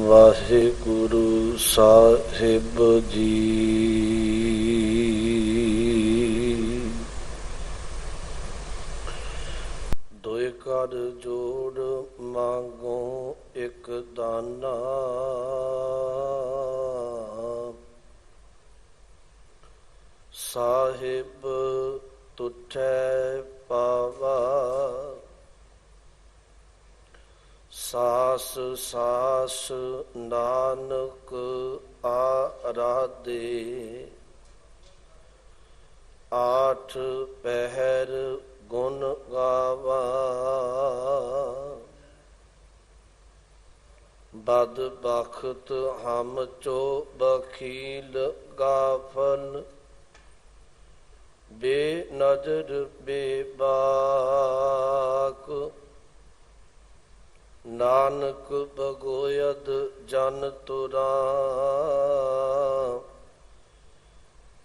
ਵਾਹਿਗੁਰੂ ਸਾਹਿਬ ਜੀ। ਦੋਇ ਕਰ ਜੋੜ ਮੰਗੋ ਇਕ ਦਾਨਾ, ਸਾਹਿਬ ਤੁਠੈ ਪਾਵਾ। ਸਾਸ ਸਾਸ ਨਾਨਕ ਆਰਾਧੇ, ਆਠ ਪਹਿਰ ਗੁਣ ਗਾਵਾ। ਬਦ ਬਖਤ ਹਮ ਚੋ ਬਖੀਲ ਗਾਫਲ, ਬੇ ਨਜ਼ਰ ਬੇਬਾਕ। ਨਾਨਕ ਬਗੋਇਦ ਜਨ ਤੁਰਾ,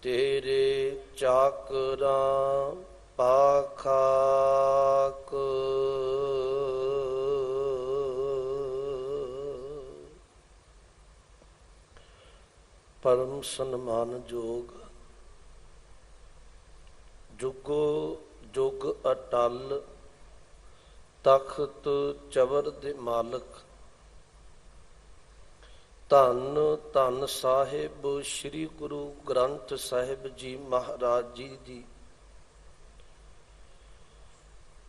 ਤੇਰੇ ਚਾਕਰਾਂ ਪਾਖਾਕ। ਪਰਮ ਸਨਮਾਨਯੋਗ ਜੁਗੋ ਜੁਗ ਅਟਲ, ਤਖਤ ਚਵਰ ਦੇ ਮਾਲਕ, ਧੰਨ ਧੰਨ ਸਾਹਿਬ ਸ੍ਰੀ ਗੁਰੂ ਗ੍ਰੰਥ ਸਾਹਿਬ ਜੀ ਮਹਾਰਾਜ ਜੀ ਦੀ,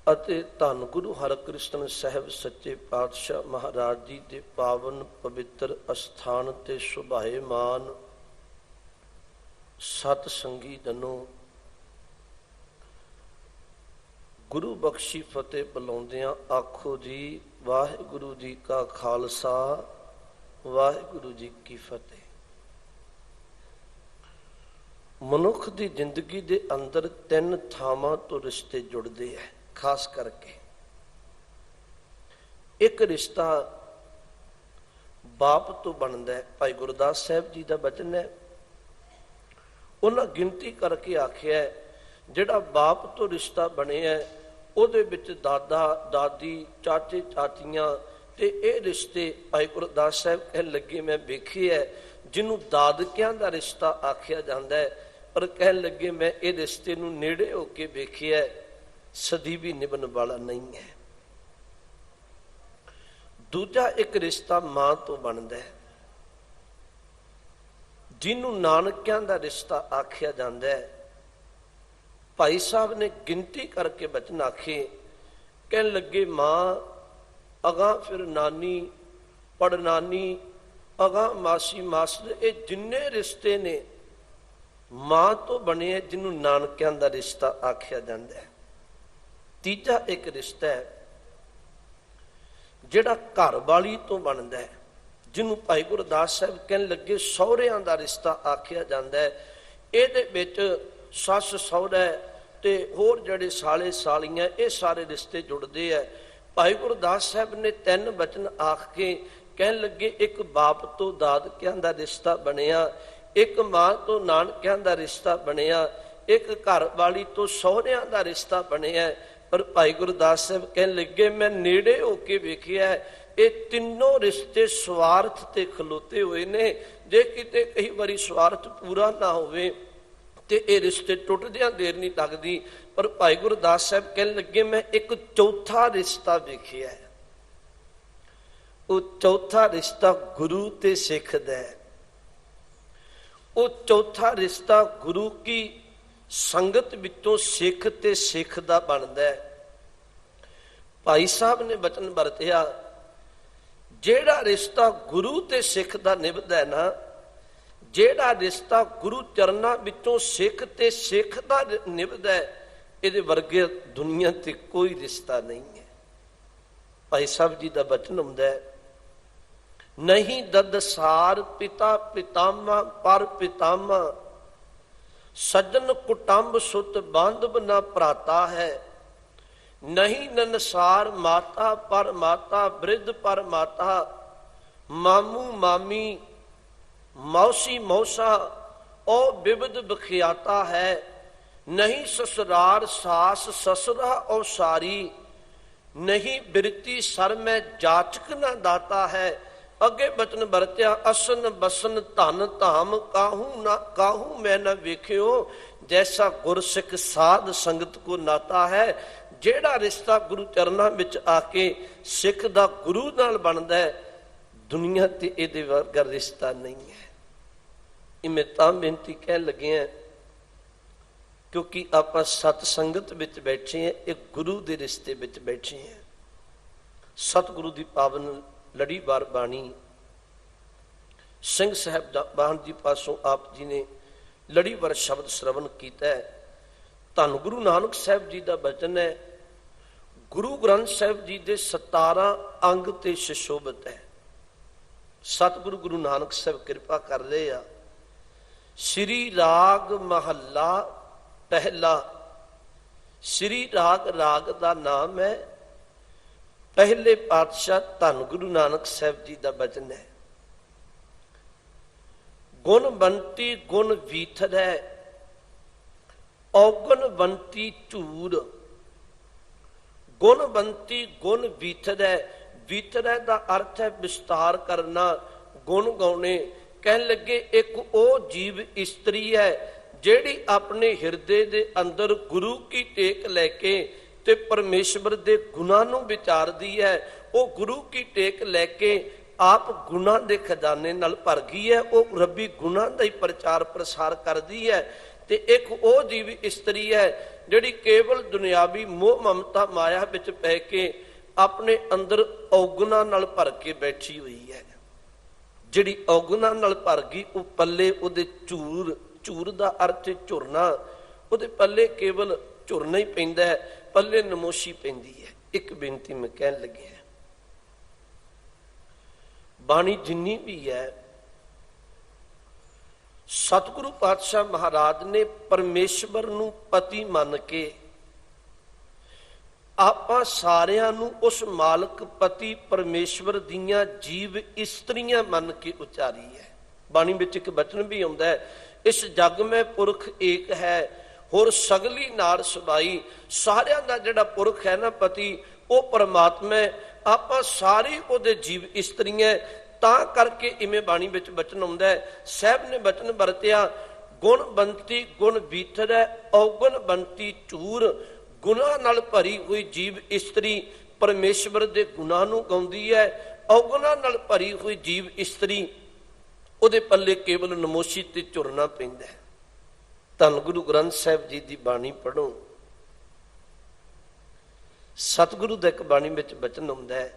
ਅਤੇ ਧੰਨ ਗੁਰੂ ਹਰਿਕ੍ਰਿਸ਼ਨ ਸਾਹਿਬ ਸੱਚੇ ਪਾਤਸ਼ਾਹ ਮਹਾਰਾਜ ਜੀ ਦੇ ਪਾਵਨ ਪਵਿੱਤਰ ਅਸਥਾਨ ਤੇ ਸੁਭਾਏਮਾਨ ਸਤ ਸੰਗੀ ਜਨੋ, ਗੁਰੂ ਬਖਸ਼ੀ ਫਤਿਹ ਬੁਲਾਉਂਦਿਆਂ ਆਖੋ ਜੀ ਵਾਹਿਗੁਰੂ ਜੀ ਕਾ ਖਾਲਸਾ, ਵਾਹਿਗੁਰੂ ਜੀ ਕੀ ਫਤਿਹ। ਮਨੁੱਖ ਦੀ ਜ਼ਿੰਦਗੀ ਦੇ ਅੰਦਰ ਤਿੰਨ ਥਾਵਾਂ ਤੋਂ ਰਿਸ਼ਤੇ ਜੁੜਦੇ ਹੈ। ਖਾਸ ਕਰਕੇ ਇੱਕ ਰਿਸ਼ਤਾ ਬਾਪ ਤੋਂ ਬਣਦਾ ਹੈ। ਭਾਈ ਗੁਰਦਾਸ ਸਾਹਿਬ ਜੀ ਦਾ ਬਚਨ ਹੈ, ਉਹਨਾਂ ਗਿਣਤੀ ਕਰਕੇ ਆਖਿਆ ਜਿਹੜਾ ਬਾਪ ਤੋਂ ਰਿਸ਼ਤਾ ਬਣਿਆ ਉਹਦੇ ਵਿੱਚ ਦਾਦਾ ਦਾਦੀ ਚਾਚੇ ਚਾਚੀਆਂ ਤੇ ਇਹ ਰਿਸ਼ਤੇ ਭਾਈ ਗੁਰਦਾਸ ਸਾਹਿਬ ਕਹਿਣ ਲੱਗੇ ਮੈਂ ਵੇਖਿਆ ਜਿਹਨੂੰ ਦਾਦਕਿਆਂ ਦਾ ਰਿਸ਼ਤਾ ਆਖਿਆ ਜਾਂਦਾ ਹੈ, ਪਰ ਕਹਿਣ ਲੱਗੇ ਮੈਂ ਇਹ ਰਿਸ਼ਤੇ ਨੂੰ ਨੇੜੇ ਹੋ ਕੇ ਵੇਖਿਆ, ਸਦੀ ਵੀ ਨਿਭਣ ਵਾਲਾ ਨਹੀਂ ਹੈ। ਦੂਜਾ ਇੱਕ ਰਿਸ਼ਤਾ ਮਾਂ ਤੋਂ ਬਣਦਾ ਹੈ, ਜਿਹਨੂੰ ਨਾਨਕਿਆਂ ਦਾ ਰਿਸ਼ਤਾ ਆਖਿਆ ਜਾਂਦਾ ਹੈ। ਭਾਈ ਸਾਹਿਬ ਨੇ ਗਿਣਤੀ ਕਰਕੇ ਬਚਨ ਆਖੇ, ਕਹਿਣ ਲੱਗੇ ਮਾਂ ਅਗਾਂਹ ਫਿਰ ਨਾਨੀ ਪੜਨਾਨੀ ਅਗਾਂਹ ਮਾਸੀ ਮਾਸੜ, ਇਹ ਜਿੰਨੇ ਰਿਸ਼ਤੇ ਨੇ ਮਾਂ ਤੋਂ ਬਣੇ, ਜਿਹਨੂੰ ਨਾਨਕਿਆਂ ਦਾ ਰਿਸ਼ਤਾ ਆਖਿਆ ਜਾਂਦਾ ਹੈ। ਤੀਜਾ ਇੱਕ ਰਿਸ਼ਤਾ ਹੈ ਜਿਹੜਾ ਘਰ ਵਾਲੀ ਤੋਂ ਬਣਦਾ ਹੈ, ਜਿਹਨੂੰ ਭਾਈ ਗੁਰਦਾਸ ਸਾਹਿਬ ਕਹਿਣ ਲੱਗੇ ਸਹੁਰਿਆਂ ਦਾ ਰਿਸ਼ਤਾ ਆਖਿਆ ਜਾਂਦਾ ਹੈ। ਇਹਦੇ ਵਿੱਚ ਸੱਸ ਸਹੁਰਾ ਤੇ ਹੋਰ ਜਿਹੜੇ ਸਾਲੇ ਸਾਲੀਆਂ, ਇਹ ਸਾਰੇ ਰਿਸ਼ਤੇ ਜੁੜਦੇ ਹੈ। ਭਾਈ ਗੁਰਦਾਸ ਸਾਹਿਬ ਨੇ ਤਿੰਨ ਬਚਨ ਆਖ ਕੇ ਕਹਿਣ ਲੱਗੇ ਇੱਕ ਬਾਪ ਤੋਂ ਦਾਦਕਿਆਂ ਦਾ ਰਿਸ਼ਤਾ ਬਣਿਆ, ਇੱਕ ਮਾਂ ਤੋਂ ਨਾਨਕਿਆਂ ਦਾ ਰਿਸ਼ਤਾ ਬਣਿਆ, ਇੱਕ ਘਰ ਵਾਲੀ ਤੋਂ ਸਹੁਰਿਆਂ ਦਾ ਰਿਸ਼ਤਾ ਬਣਿਆ। ਪਰ ਭਾਈ ਗੁਰਦਾਸ ਸਾਹਿਬ ਕਹਿਣ ਲੱਗੇ ਮੈਂ ਨੇੜੇ ਹੋ ਕੇ ਵੇਖਿਆ ਇਹ ਤਿੰਨੋਂ ਰਿਸ਼ਤੇ ਸਵਾਰਥ ਤੇ ਖਲੋਤੇ ਹੋਏ ਨੇ। ਜੇ ਕਿਤੇ ਕਈ ਵਾਰੀ ਸਵਾਰਥ ਪੂਰਾ ਨਾ ਹੋਵੇ ਤੇ ਇਹ ਰਿਸ਼ਤੇ ਟੁੱਟਦਿਆਂ ਦੇਰ ਨਹੀਂ ਲੱਗਦੀ। ਪਰ ਭਾਈ ਗੁਰਦਾਸ ਸਾਹਿਬ ਕਹਿਣ ਲੱਗੇ ਮੈਂ ਇੱਕ ਚੌਥਾ ਰਿਸ਼ਤਾ ਵੇਖਿਆ, ਉਹ ਚੌਥਾ ਰਿਸ਼ਤਾ ਗੁਰੂ ਤੇ ਸਿੱਖ ਦਾ ਹੈ। ਉਹ ਚੌਥਾ ਰਿਸ਼ਤਾ ਗੁਰੂ ਕੀ ਸੰਗਤ ਵਿੱਚੋਂ ਸਿੱਖ ਤੇ ਸਿੱਖ ਦਾ ਬਣਦਾ ਹੈ। ਭਾਈ ਸਾਹਿਬ ਨੇ ਬਚਨ ਵਰਤਿਆ ਜਿਹੜਾ ਰਿਸ਼ਤਾ ਗੁਰੂ ਤੇ ਸਿੱਖ ਦਾ ਨਿਭਦਾ ਹੈ ਨਾ, ਜਿਹੜਾ ਰਿਸ਼ਤਾ ਗੁਰੂ ਚਰਨਾਂ ਵਿੱਚੋਂ ਸਿੱਖ ਤੇ ਸਿੱਖ ਦਾ ਨਿਭਦਾ ਹੈ, ਇਹਦੇ ਵਰਗੇ ਦੁਨੀਆ ਤੇ ਕੋਈ ਰਿਸ਼ਤਾ ਨਹੀਂ ਹੈ। ਭਾਈ ਸਾਹਿਬ ਜੀ ਦਾ ਬਚਨ ਹੁੰਦਾ ਹੈ ਨਹੀਂ ਦਦਸਾਰ ਪਿਤਾ ਪਿਤਾਮਾ ਪਰ ਪਿਤਾਮਾ, ਸੱਜਣ ਕੁਟੰਬ ਸੁਤ ਬਾਂਧਵ ਨਾ ਭਰਾਤਾ ਹੈ। ਨਹੀਂ ਨਨਸਾਰ ਮਾਤਾ ਪਰ ਮਾਤਾ, ਬ੍ਰਿਧ ਪਰ ਮਾਤਾ, ਮਾਮੂ ਮਾਮੀ ਮੌਸੀ ਮੌਸਾ, ਉਹ ਬਿਬਦ ਬਖਿਆਤਾ ਹੈ। नहीं ससुरार सास ससुरा औसारी, नहीं बिरती सर में जाचक न दाता है। अगे बचन बरत्या असन बसन धन धाम, काहू ना काहू मैं न वेख्यो, जैसा गुरसिख साध संगत को नाता है। ਜਿਹੜਾ ਰਿਸ਼ਤਾ ਗੁਰੂ ਚਰਨਾਂ ਵਿੱਚ ਆ ਕੇ ਸਿੱਖ ਦਾ ਗੁਰੂ ਨਾਲ ਬਣਦਾ ਹੈ, ਦੁਨੀਆ ਤੇ ਇਹਦੇ ਵਰਗਾ ਰਿਸ਼ਤਾ ਨਹੀਂ ਹੈ। ਇਹ ਮੈਂ ਤਾਂ ਬੇਨਤੀ ਕਹਿਣ ਲੱਗੇ ਹਾਂ ਕਿਉਂਕਿ ਆਪਾਂ ਸਤ ਸੰਗਤ ਵਿੱਚ ਬੈਠੇ ਹਾਂ, ਇਹ ਗੁਰੂ ਦੇ ਰਿਸ਼ਤੇ ਵਿੱਚ ਬੈਠੇ ਹਾਂ। ਸਤਿਗੁਰੂ ਦੀ ਪਾਵਨ ਲੜੀਵਾਰ ਬਾਣੀ ਸਿੰਘ ਸਾਹਿਬਾਨ ਜੀ ਪਾਸੋਂ ਆਪ ਜੀ ਨੇ ਲੜੀਵਾਰ ਸ਼ਬਦ ਸ਼ਰਵਣ ਕੀਤਾ ਹੈ। ਧੰਨ ਗੁਰੂ ਨਾਨਕ ਸਾਹਿਬ ਜੀ ਦਾ ਬਚਨ ਹੈ, ਗੁਰੂ ਗ੍ਰੰਥ ਸਾਹਿਬ ਜੀ ਦੇ 17 ਅੰਗ ਤੇ ਸੁਸ਼ੋਭਿਤ ਹੈ। ਸਤਿਗੁਰੂ ਗੁਰੂ ਨਾਨਕ ਸਾਹਿਬ ਕਿਰਪਾ ਕਰ ਰਹੇ ਆ। ਸ੍ਰੀ ਰਾਗ ਮਹੱਲਾ ਪਹਿਲਾ। ਸ੍ਰੀ ਰਾਗ ਰਾਗ ਦਾ ਨਾਮ ਹੈ। ਪਹਿਲੇ ਪਾਤਸ਼ਾਹ ਧੰਨ ਗੁਰੂ ਨਾਨਕ ਸਾਹਿਬ ਜੀ ਦਾ ਬਚਨ ਹੈ। ਗੁਣ ਬੰਤੀ ਗੁਣ ਵੀਥਰੈ, ਔਗਣ ਬੰਤੀ ਝੂਰ। ਗੁਣ ਬੰਤੀ ਗੁਣ ਵੀਥਰੈ, ਵੀਥਰੈ ਦਾ ਅਰਥ ਹੈ ਵਿਸਤਾਰ ਕਰਨਾ, ਗੁਣ ਗਾਉਣੇ। ਕਹਿਣ ਲੱਗੇ ਇੱਕ ਉਹ ਜੀਵ ਇਸਤਰੀ ਹੈ ਜਿਹੜੀ ਆਪਣੇ ਹਿਰਦੇ ਦੇ ਅੰਦਰ ਗੁਰੂ ਕੀ ਟੇਕ ਲੈ ਕੇ ਤੇ ਪਰਮੇਸ਼ਵਰ ਦੇ ਗੁਣਾਂ ਨੂੰ ਵਿਚਾਰਦੀ ਹੈ। ਉਹ ਗੁਰੂ ਕੀ ਟੇਕ ਲੈ ਕੇ ਆਪ ਗੁਣਾਂ ਦੇ ਖਜ਼ਾਨੇ ਨਾਲ ਭਰ ਗਈ ਹੈ। ਉਹ ਰੱਬੀ ਗੁਣਾਂ ਦਾ ਹੀ ਪ੍ਰਚਾਰ ਪ੍ਰਸਾਰ ਕਰਦੀ ਹੈ। ਤੇ ਇੱਕ ਉਹ ਜੀਵ ਇਸਤਰੀ ਹੈ ਜਿਹੜੀ ਕੇਵਲ ਦੁਨਿਆਵੀ ਮੋਹ ਮਮਤਾ ਮਾਇਆ ਵਿੱਚ ਪੈ ਕੇ ਆਪਣੇ ਅੰਦਰ ਔਗੁਣਾਂ ਨਾਲ ਭਰ ਕੇ ਬੈਠੀ ਹੋਈ ਹੈ। ਜਿਹੜੀ ਔਗੁਣਾਂ ਨਾਲ ਭਰ ਗਈ ਉਹ ਪੱਲੇ ਉਹਦੇ ਝੂਰ, ਝੂਰ ਦਾ ਅਰਥ ਝੁਰਨਾ, ਉਹਦੇ ਪੱਲੇ ਕੇਵਲ ਝੁਰਨਾ ਹੀ ਪੈਂਦਾ ਹੈ, ਪੱਲੇ ਨਮੋਸ਼ੀ ਪੈਂਦੀ ਹੈ। ਇੱਕ ਬੇਨਤੀ ਮੈਂ ਕਹਿਣ ਲੱਗਿਆ, ਬਾਣੀ ਜਿੰਨੀ ਵੀ ਹੈ ਸਤਿਗੁਰੂ ਪਾਤਸ਼ਾਹ ਮਹਾਰਾਜ ਨੇ ਪਰਮੇਸ਼ਵਰ ਨੂੰ ਪਤੀ ਮੰਨ ਕੇ ਆਪਾਂ ਸਾਰਿਆਂ ਨੂੰ ਉਸ ਮਾਲਕ ਪਤੀ ਪਰਮੇਸ਼ਵਰ ਦੀਆਂ ਜੀਵ ਇਸਤਰੀਆਂ ਮੰਨ ਕੇ ਉਚਾਰੀ ਹੈ। ਬਾਣੀ ਵਿੱਚ ਇੱਕ ਬਚਨ ਵੀ ਆਉਂਦਾ ਹੈ, ਇਸ ਜਗ ਮੈਂ ਪੁਰਖ ਏਕ ਹੈ, ਹੋਰ ਸਗਲੀ ਨਾਰ ਸਬਾਈ। ਸਾਰਿਆਂ ਦਾ ਜਿਹੜਾ ਪੁਰਖ ਹੈ ਨਾ ਪਤੀ, ਉਹ ਪਰਮਾਤਮਾ। ਆਪਾਂ ਸਾਰੀ ਉਹਦੇ ਜੀਵ ਇਸਤਰੀਆਂ। ਤਾਂ ਕਰਕੇ ਇਵੇਂ ਬਾਣੀ ਵਿੱਚ ਬਚਨ ਆਉਂਦਾ ਹੈ। ਸਾਹਿਬ ਨੇ ਬਚਨ ਵਰਤਿਆ, ਗੁਣ ਬੰਤੀ ਗੁਣ ਵੀਥਰੈ, ਔਗਣ ਬੰਤੀ ਝੂਰ। ਗੁਣਾਂ ਨਾਲ ਭਰੀ ਹੋਈ ਜੀਵ ਇਸਤਰੀ ਪਰਮੇਸ਼ਵਰ ਦੇ ਗੁਣਾਂ ਨੂੰ ਗਾਉਂਦੀ ਹੈ। ਔਗੁਣਾਂ ਨਾਲ ਭਰੀ ਹੋਈ ਜੀਵ ਇਸਤਰੀ ਉਹਦੇ ਪੱਲੇ ਕੇਵਲ ਨਮੋਸ਼ੀ ਤੇ ਝੁਰਨਾ ਪੈਂਦਾ ਹੈ। ਧੰਨ ਗੁਰੂ ਗ੍ਰੰਥ ਸਾਹਿਬ ਜੀ ਦੀ ਬਾਣੀ ਪੜ੍ਹੋ। ਸਤਿਗੁਰੂ ਦਾ ਇੱਕ ਬਾਣੀ ਵਿੱਚ ਬਚਨ ਆਉਂਦਾ ਹੈ,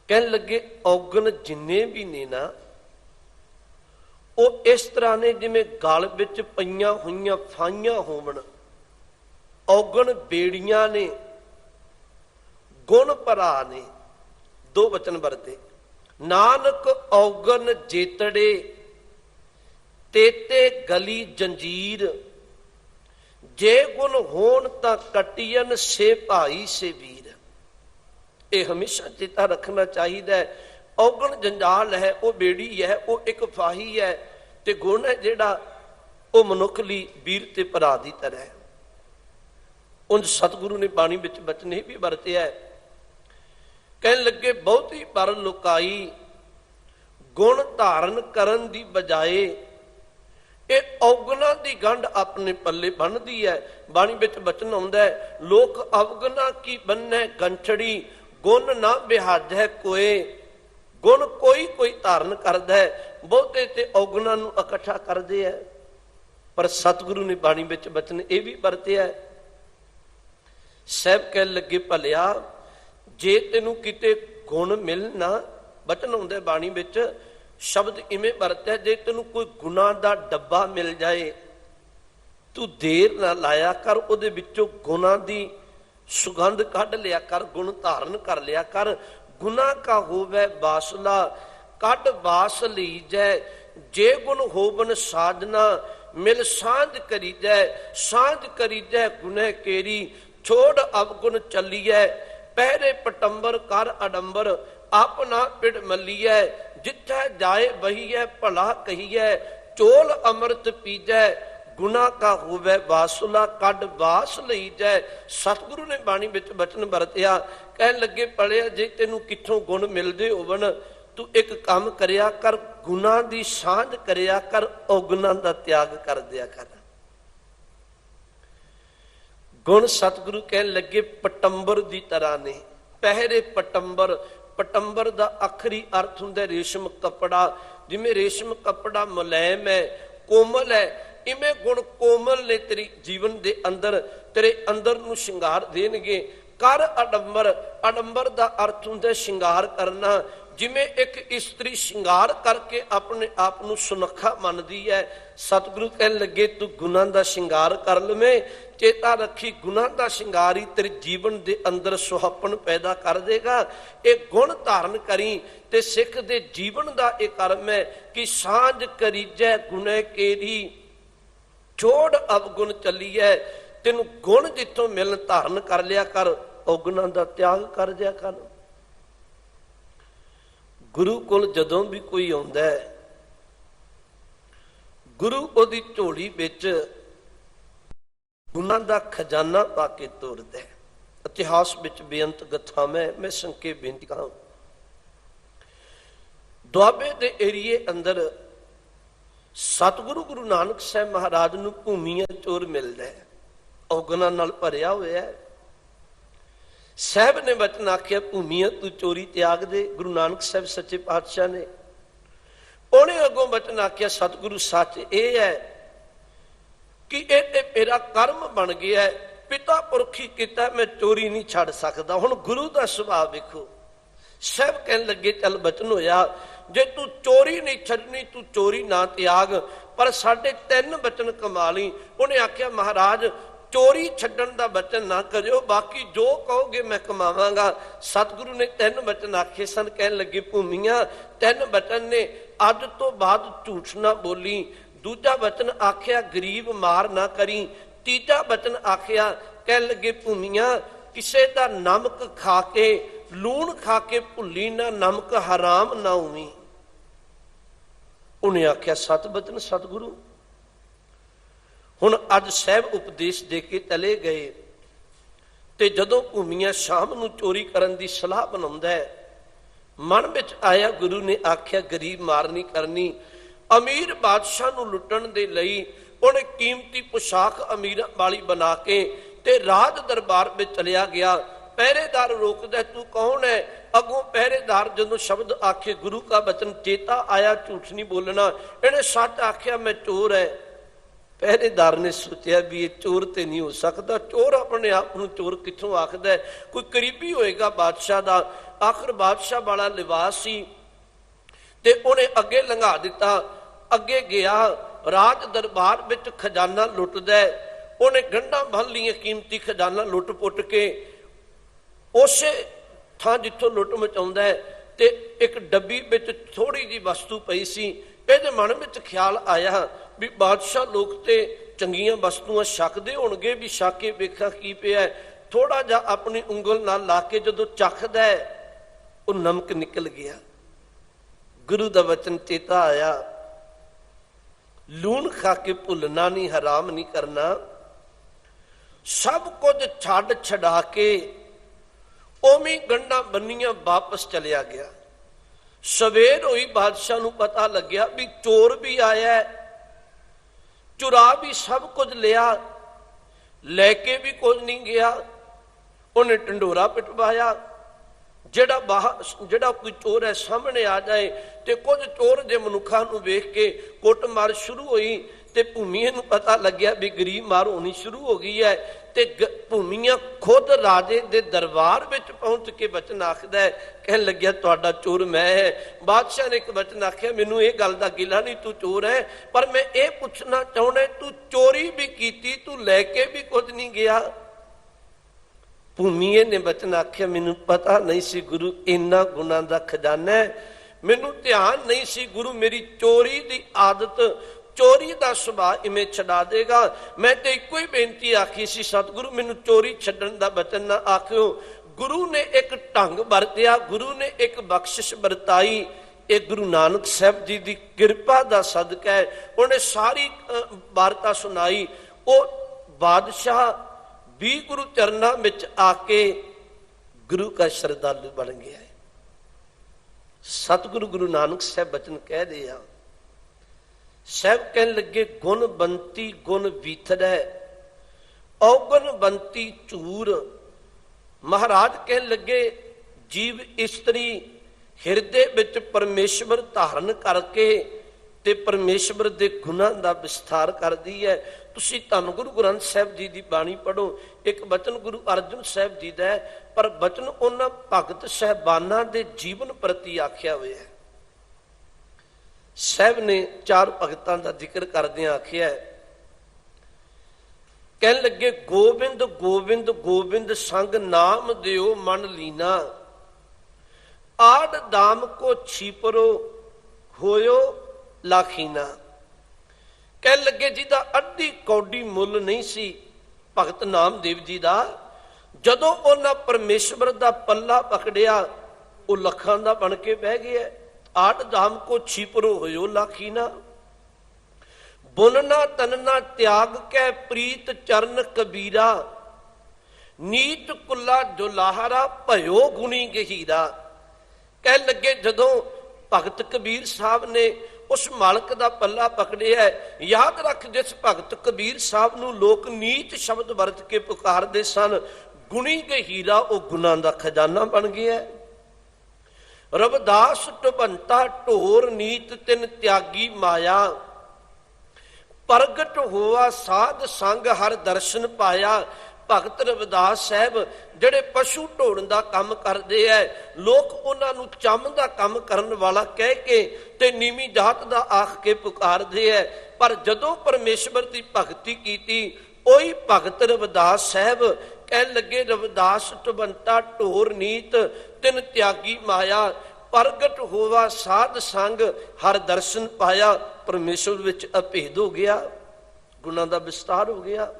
ਕਹਿਣ ਲੱਗੇ ਔਗਣ ਜਿੰਨੇ ਵੀ ਨੇ ਨਾ ਉਹ ਇਸ ਤਰ੍ਹਾਂ ਨੇ ਜਿਵੇਂ ਗਲ ਵਿੱਚ ਪਈਆਂ ਹੋਈਆਂ ਫਾਈਆਂ ਹੋਵਣ। ਔਗਣ ਬੇੜੀਆਂ ਨੇ, ਗੁਣ ਭਰਾ ਨੇ। ਦੋ ਬਚਨ ਵਰਤੇ, ਨਾਨਕ ਔਗਣ ਜੇਤੜੇ, ਤੇਤੇ ਗਲੀ ਜੰਜੀਰ। ਜੇ ਗੁਣ ਹੋਣ ਤਾਂ ਕਟੀਅਨ ਸੇ ਭਾਈ ਸੇ ਵੀਰ। ਇਹ ਹਮੇਸ਼ਾ ਚੇਤਾ ਰੱਖਣਾ ਚਾਹੀਦਾ ਹੈ। ਔਗਣ ਜੰਜਾਲ ਹੈ, ਉਹ ਬੇੜੀ ਹੈ, ਉਹ ਇੱਕ ਫਾਹੀ ਹੈ, ਤੇ ਗੁਣ ਹੈ ਜਿਹੜਾ ਉਹ ਮਨੁੱਖ ਲਈ ਵੀਰ ਤੇ ਭਰਾ ਦੀ ਤਰ੍ਹਾਂ ਹੈ। ਉਂਝ ਸਤਿਗੁਰੂ ਨੇ ਬਾਣੀ ਵਿੱਚ ਬਚਨ ਇਹ ਵੀ ਵਰਤਿਆ ਹੈ, ਕਹਿਣ ਲੱਗੇ ਬਹੁਤੀ ਪਰ ਲੁਕਾਈ, ਗੁਣ ਧਾਰਨ ਕਰਨ ਦੀ ਬਜਾਏ। ਇਹ ਔਗੁਣਾਂ ਦੀ ਗੰਢ ਆਪਣੇ ਪੱਲੇ ਬੰਨ੍ਹਦੀ ਹੈ। ਬਾਣੀ ਵਿੱਚ ਬਚਨ ਆਉਂਦਾ ਹੈ, ਲੋਕ ਅਵਗੁਣਾ ਕੀ ਬੰਨੈ ਗੰਠੜੀ, ਗੁਣ ਨਾ ਬਿਹਾਜੈ ਕੋਏ। ਗੁਣ ਕੋਈ ਕੋਈ ਧਾਰਨ ਕਰਦਾ ਹੈ, ਬਹੁਤੇ ਤੇ ਔਗੁਣਾਂ ਨੂੰ ਇਕੱਠਾ ਕਰਦੇ ਹੈ। ਪਰ ਸਤਿਗੁਰੂ ਨੇ ਬਾਣੀ ਵਿੱਚ ਬਚਨ ਇਹ ਵੀ ਵਰਤਿਆ, ਸਾਹਿਬ ਕਹਿਣ ਲੱਗੇ ਭਲਿਆ ਜੇ ਤੈਨੂੰ ਕਿਤੇ ਗੁਣ ਮਿਲ ਨਾ। ਬਚਨ ਆਉਂਦਾ ਬਾਣੀ ਵਿੱਚ, ਸ਼ਬਦ ਇਵੇਂ ਵਰਤਿਆ, ਜੇ ਤੈਨੂੰ ਕੋਈ ਗੁਣਾਂ ਦਾ ਡੱਬਾ ਮਿਲ ਜਾਏ ਤੂੰ ਦੇਰ ਨਾ ਲਾਇਆ ਕਰ, ਉਹਦੇ ਵਿੱਚੋਂ ਗੁਣਾਂ ਦੀ ਸੁਗੰਧ ਕੱਢ ਲਿਆ ਕਰ, ਗੁਣ ਧਾਰਨ ਕਰ ਲਿਆ ਕਰ। ਗੁਨਾ ਕਾ ਹੋਵੇ ਬਾਸਲਾ, ਕੱਢ ਬਾਸ ਲੀਜੈ। ਜੇ ਗੁਣ ਹੋਵਨ ਸਾਜਨਾ, ਮਿਲ ਸਾਂਝ ਕਰੀਜੈ। ਸਾਂਝ ਕਰੀਜੈ ਗੁਨਹਿ ਕੇਰੀ, ਛੋੜ ਅਵਗੁਣ ਚੱਲੀਐ। ਪਹਿਰੇ ਪਟੰਬਰ ਕਰ ਅਡੰਬਰ, ਆਪਣਾ ਪਿੜ ਮੱਲੀਐ। ਜਿੱਥੈ ਜਾਏ ਬਹੀਐ ਭਲਾ ਕਹੀਐ, ਚੋਲ ਅੰਮ੍ਰਿਤ ਪੀਜੈ। गुना का होवे वासुला कड वास लई जाए। सतगुरु ने बाणी विच बचन वरतिया, कहन लगे पढ़िया जे तेनू किथों गुण मिलदे होवन तू एक काम करिया कर, गुना दी सांझ करिया कर, अवगुणां दा त्याग कर दिया कर। गुण सतगुरु कहन लगे पटंबर की तरह ने, पहरे पटंबर। पटंबर का आखिरी अर्थ हुंदा रेशम कपड़ा। जिमें रेशम कपड़ा मुलायम है, कोमल है, इवें गुण कोमल ने तेरी जीवन दे अंदर, तेरे अंदर नूं श्रृंगार देणगे। कर आडंबर, आडंबर का अर्थ हुंदा श्रृंगार करना। जिमें एक इस्त्री श्रृंगार करके अपने आप को सुनखा मनती है, सतगुरु कहन लगे तू गुना का श्रृंगार कर लवें। चेता रखी गुना का श्रृंगार ही तेरे जीवन के अंदर सुहपन पैदा कर देगा। एक गुण धारण करी ते सिख दे जीवन का एक कर्म है कि सांझ करीजै गुणे केरी, छोड़ अवगुण चली है। तेन गुण जितों मिलन धारण कर लिया कर, अवगुणां दा त्याग कर दिया कर। गुरु कोल जदों भी कोई आउंदा है, गुरु ओदी झोली विच गुणां दा खजाना पा के तोरदा है। इतिहास विच बेअंत गथावां, मैं संक्षेप बेनती करां। दुआबे दे एरिए अंदर सतगुरु गुरु नानक साहब महाराज नूं भूमिया चोर मिलदा है, अवगुणां नाल भरिया होया है। साहब ने वचन आख्या भूमिया तू चोरी त्याग दे। गुरु नानक साहब सच्चे पातशाह ने उन्हें अगों वचन आख्या सतगुरु सच ये है कि ये मेरा कर्म बन गया है, पिता पुरखी किता, मैं चोरी नहीं छड़ सकता। हुण गुरु का सुभाव वेखो। साहब कहन लगे चल वचन होया जे तू चोरी नहीं छड्डनी, तू चोरी ना त्याग, पर साढ़े 3 वचन कमा ली। उन्हें आख्या महाराज चोरी छड्डण दा वचन ना करियो, बाकी जो कहोगे मैं कमावांगा। सतगुरु ने 3 वचन आखे सन। कहन लगे भूमिया 3 वचन ने, अज तो बाद झूठ ना बोली। दूजा वचन आख्या गरीब मार ना करी। तीजा वचन आख्या कहन लगे भूमिया किसे दा नमक खा के, लूण खा के भुली ना, नमक हराम ना होवी। उन्हें आख्या 7 वचन सतगुरु। हुण अज साहब उपदेश दे के चले गए ते जदों भूमिया शाम नूं चोरी करन दी सलाह बनाउंदा है, मन विच आया गुरु ने आख्या गरीब मार नहीं करनी। अमीर बादशाह नूं लुटण दे लई उन्हें कीमती पोशाक अमीरां वाली बना के ते राज दरबार में चलिया गया। पहरेदार रोकदा, तू कौन है? अगों पहरेदार जदों शब्द आखे गुरु का वचन चेता आया, झूठ नहीं बोलना। इन्हें सच आख्या मैं चोर है। पहरेदार ने सोचा भी ये चोर तो नहीं हो सकता, चोर अपने आप को चोर कितों आखदा है? कोई करीबी होएगा बादशाह का। आखिर बादशाह वाला लिबास सी ते उन्हें अगे लंघा दिता। अगे गया, राज दरबार विच खजाना लुटदा है। उन्हें गंढां भन लिया कीमती खजाना लुट पुट के उसे थां जिथों लुट मचाउंदा है ते एक डब्बी विच थोड़ी जी वस्तु पई सी। इहदे मन विच ख्याल आया भी बादशाह लोग तो चंगियां वस्तुआं छकदे होणगे, भी छक के वेखा की पिया। थोड़ा जा अपनी उंगल नाल ला के जदों चखदा है वो नमक निकल गया। गुरु दा वचन चेता आया, लूण खा के भुलना नहीं, हराम नहीं करना। सब कुछ छड्ड छड़ा के ओमी गंढां बन्नियां वापस चलिया गया। सवेर हुई, बादशाह नूं पता लग्या भी चोर भी आया है, चुरा भी सब कुछ लिया, लैके भी कुछ नहीं गया। उन्हें ढंडोरा पिटवाया। जेड़ा बाहर जेड़ा कोई चोर है सामने आ जाए तो कुछ चोर जे मनुखा नूं वेख के कुटमार शुरू हुई ते भूमिया नूं पता लग्या भी गरीब मार होनी शुरू हो गई है। ते भूमिया खुद राजे दे दरबार विच पहुंच के वचन आखदा है, कहन लग्या तुहाडा चोर मैं है। बादशाह ने एक वचन आख्या मैनूं इह गल दा गिला नहीं, तू चोर है, पर मैं ये पुछना चाहुंदा तू चोरी भी कीती, तू लैके भी कुछ नहीं गया। भूमिए ने वचन आख्या मैनूं पता नहीं सी गुरु इन्ना गुणां दा खजाना है, मैनूं ध्यान नहीं सी गुरु, मेरी चोरी दी आदत, चोरी का सुभाव इवें छड़ा देगा। मैं तो इको ही बेनती आखी सी सतगुरु मैनूं चोरी छड्डण दा वचन ना आखियो। गुरु ने एक ढंग वरतिया, गुरु ने एक बख्शिश वरताई ਇਹ ਗੁਰੂ ਨਾਨਕ ਸਾਹਿਬ ਜੀ ਦੀ ਕਿਰਪਾ ਦਾ ਸਦਕਾ ਹੈ। ਉਹਨੇ ਸਾਰੀ ਵਾਰਤਾ ਸੁਣਾਈ। ਉਹ ਬਾਦਸ਼ਾਹ ਵੀ ਗੁਰੂ ਚਰਨਾਂ ਵਿੱਚ ਆ ਕੇ ਗੁਰੂ ਕਾ ਸ਼ਰਧਾਲੂ ਬਣ ਗਿਆ ਹੈ। ਸਤਿਗੁਰੂ ਗੁਰੂ ਨਾਨਕ ਸਾਹਿਬ ਬਚਨ ਕਹਿ ਰਹੇ ਆ। ਸਾਹਿਬ ਕਹਿਣ ਲੱਗੇ, ਗੁਣ ਬੰਤੀ ਗੁਣ ਵੀਥੜੈ, ਔਗਣ ਬੰਤੀ ਝੂਰ। ਮਹਾਰਾਜ ਕਹਿਣ ਲੱਗੇ, ਜੀਵ ਇਸਤਰੀ ਹਿਰਦੇ ਵਿੱਚ ਪਰਮੇਸ਼ਵਰ ਧਾਰਨ ਕਰਕੇ ਤੇ ਪਰਮੇਸ਼ਵਰ ਦੇ ਗੁਣਾਂ ਦਾ ਵਿਸਥਾਰ ਕਰਦੀ ਹੈ। ਤੁਸੀਂ ਧੰਨ ਗੁਰੂ ਗ੍ਰੰਥ ਸਾਹਿਬ ਜੀ ਦੀ ਬਾਣੀ ਪੜ੍ਹੋ। ਇੱਕ ਬਚਨ ਗੁਰੂ ਅਰਜਨ ਸਾਹਿਬ ਜੀ ਦਾ ਹੈ, ਪਰ ਬਚਨ ਉਹਨਾਂ ਭਗਤ ਸਾਹਿਬਾਨਾਂ ਦੇ ਜੀਵਨ ਪ੍ਰਤੀ ਆਖਿਆ ਹੋਇਆ ਹੈ। ਸਾਹਿਬ ਨੇ 4 ਭਗਤਾਂ ਦਾ ਜ਼ਿਕਰ ਕਰਦਿਆਂ ਆਖਿਆ, ਕਹਿਣ ਲੱਗੇ, ਗੋਬਿੰਦ ਗੋਬਿੰਦ ਗੋਬਿੰਦ ਸੰਗ ਨਾਮ ਦਿਓ ਮਨ ਲੀਨਾ, ਆੜ ਦਾਮ ਕੋ ਛੀਪਰੋ ਹੋਇਓ ਲਾਖੀਨਾ। ਕਹਿਣ ਲੱਗੇ, ਜਿਹਦਾ ਅੱਧੀ ਕੌਡੀ ਮੁੱਲ ਨਹੀਂ ਸੀ ਭਗਤ ਨਾਮਦੇਵ ਜੀ ਦਾ, ਜਦੋਂ ਉਹਨਾਂ ਪਰਮੇਸ਼ਵਰ ਦਾ ਪੱਲਾ ਪਕੜਿਆ ਉਹ ਲੱਖਾਂ ਦਾ ਬਣ ਕੇ ਬਹਿ ਗਿਆ। ਆੜ ਦਾਮ ਕੋ ਛੀਪਰੋ ਹੋਇਓ ਲਾਖੀਨਾ, ਬੁਨਨਾ ਤਨਨਾ ਤਿਆਗ ਕੈ ਪ੍ਰੀਤ ਚਰਨ ਕਬੀਰਾ, ਨੀਤ ਕੁੱਲਾ ਦੁਲਾਹਰਾ ਭਇਓ ਗੁਣੀ ਗਹੀਰਾ। ਕਹਿਣ ਲੱਗੇ, ਜਦੋਂ ਭਗਤ ਕਬੀਰ ਸਾਹਿਬ ਨੇ ਉਸ ਮਾਲਕ ਦਾ ਪੱਲਾ ਪਕੜਿਆ, ਯਾਦ ਰੱਖ, ਜਿਸ ਭਗਤ ਕਬੀਰ ਸਾਹਿਬ ਨੂੰ ਲੋਕ ਨੀਚ ਸ਼ਬਦ ਵਰਤ ਕੇ ਪੁਕਾਰਦੇ ਸਨ, ਗੁਣੀ ਗਹੀਰਾ ਉਹ ਗੁਣਾਂ ਦਾ ਖਜ਼ਾਨਾ ਬਣ ਗਿਆ। ਰਵਿਦਾਸ ਢੁਬੰਤਾ ਢੋਰ ਨੀਤ ਤਿਨ ਤਿਆਗੀ ਮਾਇਆ, ਪ੍ਰਗਟ ਹੋਆ ਸਾਧ ਸੰਗ ਹਰ ਦਰਸ਼ਨ ਪਾਇਆ। ਭਗਤ ਰਵਿਦਾਸ ਸਾਹਿਬ ਜਿਹੜੇ ਪਸ਼ੂ ਢੋਣ ਦਾ ਕੰਮ ਕਰਦੇ ਹੈ, ਲੋਕ ਉਹਨਾਂ ਨੂੰ ਚੰਮ ਦਾ ਕੰਮ ਕਰਨ ਵਾਲਾ ਕਹਿ ਕੇ ਤੇ ਨੀਵੀਂ ਜਾਤ ਦਾ ਆਖ ਕੇ ਪੁਕਾਰਦੇ ਹੈ, ਪਰ ਜਦੋਂ ਪਰਮੇਸ਼ਵਰ ਦੀ ਭਗਤੀ ਕੀਤੀ, ਉਹੀ ਭਗਤ ਰਵਿਦਾਸ ਸਾਹਿਬ ਕਹਿਣ ਲੱਗੇ, ਰਵਿਦਾਸ ਢੁਬੰਤਾ ਢੋਰ ਨੀਤ ਤਿਨ ਤਿਆਗੀ ਮਾਇਆ, ਪ੍ਰਗਟ ਹੋਵਾ ਸਾਧ ਸੰਗ ਹਰ ਦਰਸ਼ਨ ਪਾਇਆ। ਪਰਮੇਸ਼ਵਰ ਵਿੱਚ ਅਭੇਦ ਹੋ ਗਿਆ, ਗੁਣਾਂ ਦਾ ਵਿਸਤਾਰ ਹੋ ਗਿਆ।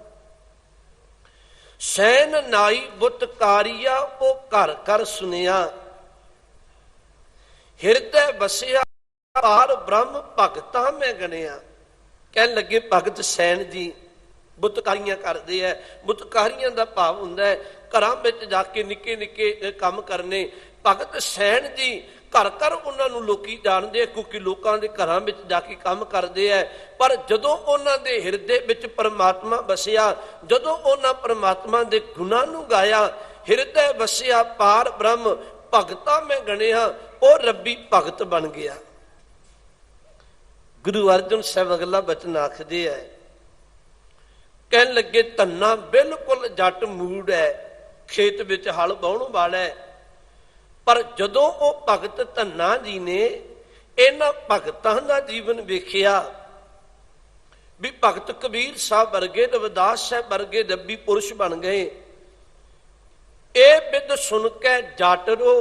ਸੈਨ ਨਾਈ ਬੁੱਤ ਕਾਰੀਆ, ਉਹ ਘਰ ਘਰ ਸੁਨਿਆ, ਹਿਰਦੈ ਵਸਿਆ ਪਾਰ ਬ੍ਰਹਮ ਭਗਤਾਂ ਮੈਂ ਗਣਿਆ। ਕਹਿਣ ਲੱਗੇ, ਭਗਤ ਸੈਨ ਜੀ ਬੁੱਤਕਾਰੀਆਂ ਕਰਦੇ ਹੈ। ਬੁੱਤਕਾਰੀਆਂ ਦਾ ਭਾਵ ਹੁੰਦਾ ਹੈ ਘਰਾਂ ਵਿੱਚ ਜਾ ਕੇ ਨਿੱਕੇ ਨਿੱਕੇ ਕੰਮ ਕਰਨੇ। ਭਗਤ ਸੈਨ ਜੀ ਘਰ ਘਰ ਉਹਨਾਂ ਨੂੰ ਲੋਕੀ ਜਾਣਦੇ ਆ, ਕਿਉਂਕਿ ਲੋਕਾਂ ਦੇ ਘਰਾਂ ਵਿੱਚ ਜਾ ਕੇ ਕੰਮ ਕਰਦੇ ਹੈ। ਪਰ ਜਦੋਂ ਉਹਨਾਂ ਦੇ ਹਿਰਦੇ ਵਿੱਚ ਪਰਮਾਤਮਾ ਵਸਿਆ, ਜਦੋਂ ਉਹਨਾਂ ਪਰਮਾਤਮਾ ਦੇ ਗੁਣਾਂ ਨੂੰ ਗਾਇਆ, ਹਿਰਦੈ ਵਸਿਆ ਪਾਰ ਬ੍ਰਹਮ ਭਗਤਾਂ ਮੈਂ ਗਣਿਆ, ਉਹ ਰੱਬੀ ਭਗਤ ਬਣ ਗਿਆ। ਗੁਰੂ ਅਰਜਨ ਸਾਹਿਬ ਅਗਲਾ ਬਚਨ ਆਖਦੇ ਹੈ, ਕਹਿਣ ਲੱਗੇ, ਧੰਨਾ ਬਿਲਕੁਲ ਜੱਟ ਮੂੜ ਹੈ, ਖੇਤ ਵਿੱਚ ਹਲ ਵਾਹੁਣ ਵਾਲਾ ਹੈ। ਪਰ ਜਦੋਂ ਉਹ ਭਗਤ ਧੰਨਾ ਜੀ ਨੇ ਇਹਨਾਂ ਭਗਤਾਂ ਦਾ ਜੀਵਨ ਵੇਖਿਆ, ਵੀ ਭਗਤ ਕਬੀਰ ਸਾਹਿਬ ਵਰਗੇ, ਰਵਿਦਾਸ ਸਾਹਿਬ ਵਰਗੇ ਰੱਬੀ ਪੁਰਸ਼ ਬਣ ਗਏ, ਇਹ ਬਿਦ ਸੁਣ ਕੇ ਜਾਟਰੋ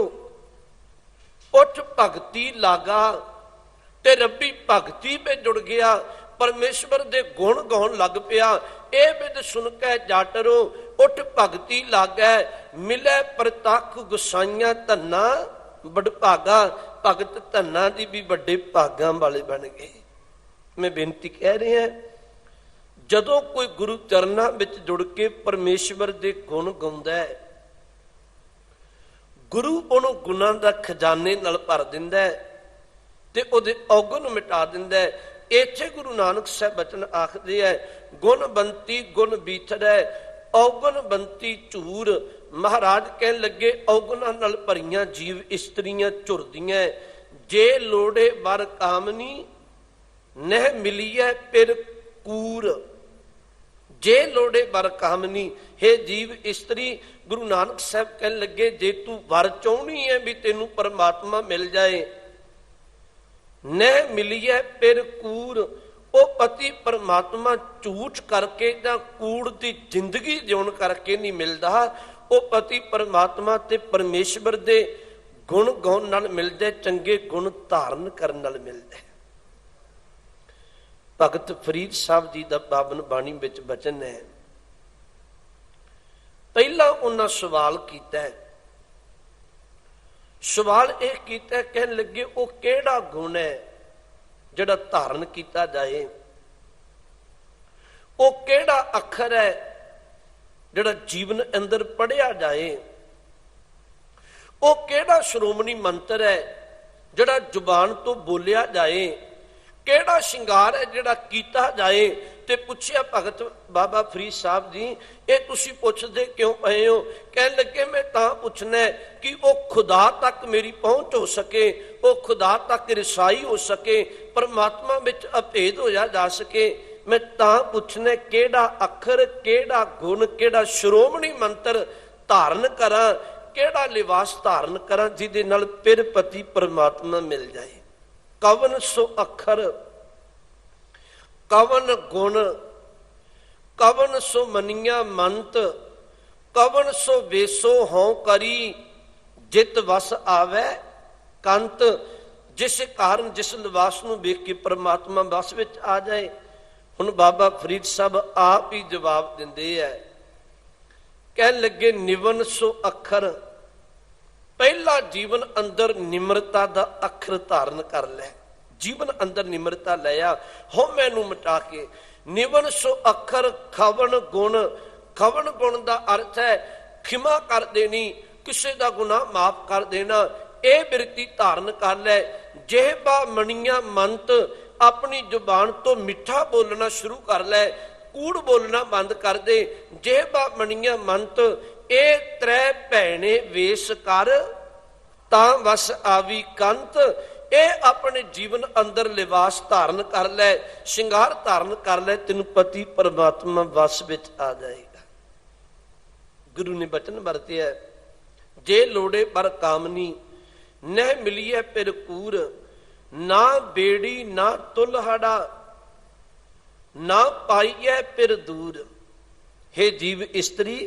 ਉੱਠ ਭਗਤੀ ਲਾਗਾ, ਤੇ ਰੱਬੀ ਭਗਤੀ ਵਿੱਚ ਜੁੜ ਗਿਆ, ਪਰਮੇਸ਼ਵਰ ਦੇ ਗੁਣ ਗਾਉਣ ਲੱਗ ਪਿਆ। ਇਹ ਬਿਦ ਸੁਣ ਕੇ ਜਾਟਰੋ ਉੱਠ ਭਗਤੀ ਲਾਗੈ, ਮਿਲੇ ਪ੍ਰਤੱਖ ਗੁਸਾਈਆਂ ਧੰਨਾ ਬੜ ਭਾਗਾ। ਭਗਤ ਧੰਨਾ ਦੀ ਵੀ ਵੱਡੇ ਭਾਗਾਂ ਵਾਲੇ ਬਣ ਗਏ। ਮੈਂ ਬੇਨਤੀ ਕਹਿ ਰਿਹਾ, ਜਦੋਂ ਕੋਈ ਗੁਰੂ ਚਰਨਾਂ ਵਿੱਚ ਜੁੜ ਕੇ ਪਰਮੇਸ਼ਵਰ ਦੇ ਗੁਣ ਗਾਉਂਦਾ ਹੈ, ਗੁਰੂ ਉਹਨੂੰ ਗੁਣਾਂ ਦਾ ਖਜ਼ਾਨੇ ਨਾਲ ਭਰ ਦਿੰਦਾ ਹੈ ਤੇ ਉਹਦੇ ਔਗਣ ਮਿਟਾ ਦਿੰਦਾ ਹੈ। ਇੱਥੇ ਗੁਰੂ ਨਾਨਕ ਸਾਹਿਬ ਬਚਨ ਆਖਦੇ ਹੈ, ਗੁਣ ਬੰਤੀ ਗੁਣ ਬੀਥੜੈ, ਔਗਣ ਬੰਤੀ ਝੂਰ। ਮਹਾਰਾਜ ਕਹਿਣ ਲੱਗੇ, ਔਗਣਾਂ ਨਾਲ ਭਰੀਆਂ ਜੀਵ ਇਸਤਰੀਆਂ ਝੁਰਦੀਆਂ, ਜੇ ਲੋੜੇ ਵਰ ਕਾਮਨੀ ਨਹਿ ਮਿਲੀਐ ਪਿਰ ਕੂਰ। ਜੇ ਲੋੜੇ ਵਰ ਕਾਮਨੀ, ਹੇ ਜੀਵ ਇਸਤਰੀ, ਗੁਰੂ ਨਾਨਕ ਸਾਹਿਬ ਕਹਿਣ ਲੱਗੇ, ਜੇ ਤੂੰ ਵਰ ਚਾਹੁੰਦੀ ਹੈ ਵੀ ਤੈਨੂੰ ਪਰਮਾਤਮਾ ਮਿਲ ਜਾਏ, ਨਹਿ ਮਿਲੀਐ ਪਿਰ ਕੂਰ, ਉਹ ਪਤੀ ਪਰਮਾਤਮਾ ਝੂਠ ਕਰਕੇ ਜਾਂ ਕੂੜ ਦੀ ਜ਼ਿੰਦਗੀ ਜਿਉਣ ਕਰਕੇ ਨਹੀਂ ਮਿਲਦਾ। ਉਹ ਪਤੀ ਪਰਮਾਤਮਾ ਤੇ ਪਰਮੇਸ਼ਵਰ ਦੇ ਗੁਣ ਗਾਉਣ ਨਾਲ ਮਿਲਦਾ, ਚੰਗੇ ਗੁਣ ਧਾਰਨ ਕਰਨ ਨਾਲ ਮਿਲਦਾ। ਭਗਤ ਫਰੀਦ ਸਾਹਿਬ ਜੀ ਦਾ ਪਾਵਨ ਬਾਣੀ ਵਿੱਚ ਬਚਨ ਹੈ। ਪਹਿਲਾਂ ਉਹਨਾਂ ਸਵਾਲ ਕੀਤਾ, सवाल यह किया, कहन लगे वो केड़ा गुण है जिहड़ा धारण किया जाए, वो केड़ा अखर है जिहड़ा जीवन अंदर पढ़िया जाए, वो केड़ा श्रोमणी मंत्र है जिहड़ा जुबान तो बोलिया जाए, केड़ा शिंगार है जिहड़ा कीता जाए। ते पुछया भगत बाबा फरीद साहब जी, ये तुसी पुछदे क्यों पए हो? कहन लगे मैं तां पुछना है कि वो खुदा तक मेरी पहुंच हो सके, वो खुदा तक रसाई हो सके, परमात्मा विच अभेद होया जा सके। मैं तां पुछना केड़ा अखर, केड़ा गुण, केड़ा श्रोमणी मंत्र धारण करा, केड़ा लिबास धारण करा जिहदे नाल पिर पति परमात्मा मिल जाए। कवन सो अखर, कवन गुण, कवन सो मनिया मंत, कवन सो वेसो हों करी, जित वस आवे कंत। जिस कारण जिस लिबास नूं वेख के परमात्मा बस विच आ जाए। हुण बाबा फरीद साहब आप ही जवाब दिंदे है, कहन लगे निवन सो अखर, पहला जीवन अंदर निमरता दा अखर धारण कर लै। जीवन अंदर निमरता लिया, हौमे नूं मिटा के। निवन सो अखर खवन गुण, खवन गुण का अर्थ है खिमा कर देनी, किसी का गुनाह माफ कर देना। यह बिरती धारण कर लै। जेहबा मणिया मंत, अपनी जुबान तो मिठा बोलना शुरू कर लै, कूड़ बोलना बंद कर दे। जेहबा मणिया मंत, ए त्रै भैणे वेश कर, तां वस आवी कंत। ये अपने जीवन अंदर लिबास धारण कर लै, श्रृंगार धारण कर लै, तेन पति परमात्मा वस विच आ जाएगा। गुरु ने बचन वरतिया, जे लोड़े पर कामनी, नह मिलिए पिर कूर, ना बेड़ी ना तुलहड़ा, ना पाइए पिर दूर। हे जीव स्त्री,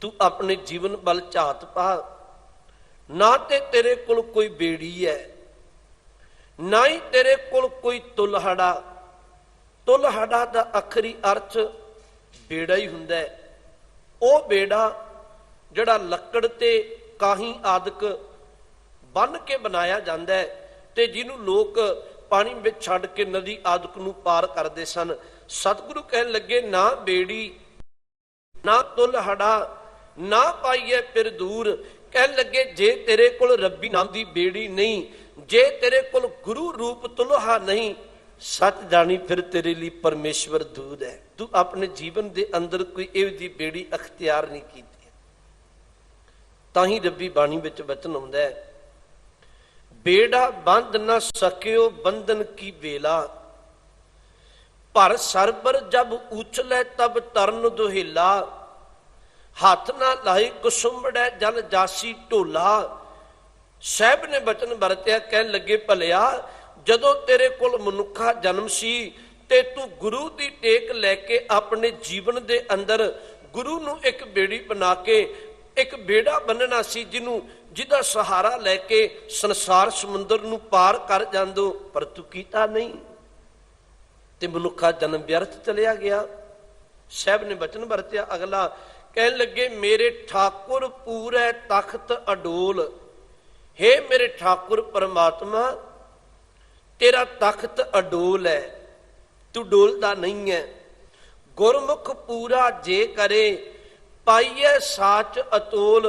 तू अपने जीवन बल झात पा। ना ते तेरे कोल कोई बेड़ी है, ना ही तेरे कोल कोई तुलहड़ा। तुलहड़ा दा आखरी अर्थ बेड़ा ही हुंदा है। वो बेड़ा जिहड़ा लकड़ ते काही आदक बन के बनाया जाता है, ते जिन्हों लोग पानी में छड़ के नदी आदक नूं पार करते सन। सतगुरु कहन लगे ना बेड़ी ना तुलहड़ा, ना पाइए फिर दूर। कहन लगे जे तेरे कोल रब्बी नाम की बेड़ी नहीं, जे तेरे कोल गुरु रूप तुलहा नहीं, सच जानी फिर तेरे लिए परमेश्वर दूर है। तू अपने जीवन के अंदर कोई इह जी बेड़ी अख्तियार नहीं की। ताही रब्बी बाणी विच वचन आउंदा है, बेड़ा बंध न सकियो बंधन की बेला, पर सरबर जब उछले तब तरन दुहिला। हाथ ना लाई कुसुंबड़े जल जासी ढोला। साहब ने बचन वरत्या, कहन लगे भलिया जदों तेरे कोल मनुखा जन्म सी ते तू गुरु की टेक लैके अपने जीवन दे अंदर गुरु नूं एक बेड़ी बना के एक बेड़ा बनना सी, जिन्हों जिदा सहारा लैके संसार समुंदर नूं पार कर जांदो, पर तू कीता नहीं ते मनुखा जन्म व्यर्थ चलिया गया। साहब ने बचन वरत्या अगला, कहन लगे मेरे ठाकुर पूरे तख्त अडोल। हे मेरे ठाकुर परमात्मा, तेरा तख्त अडोल है, तू डोलदा नहीं है। गुरमुख पूरा जे करे, पाइए साच अतोल।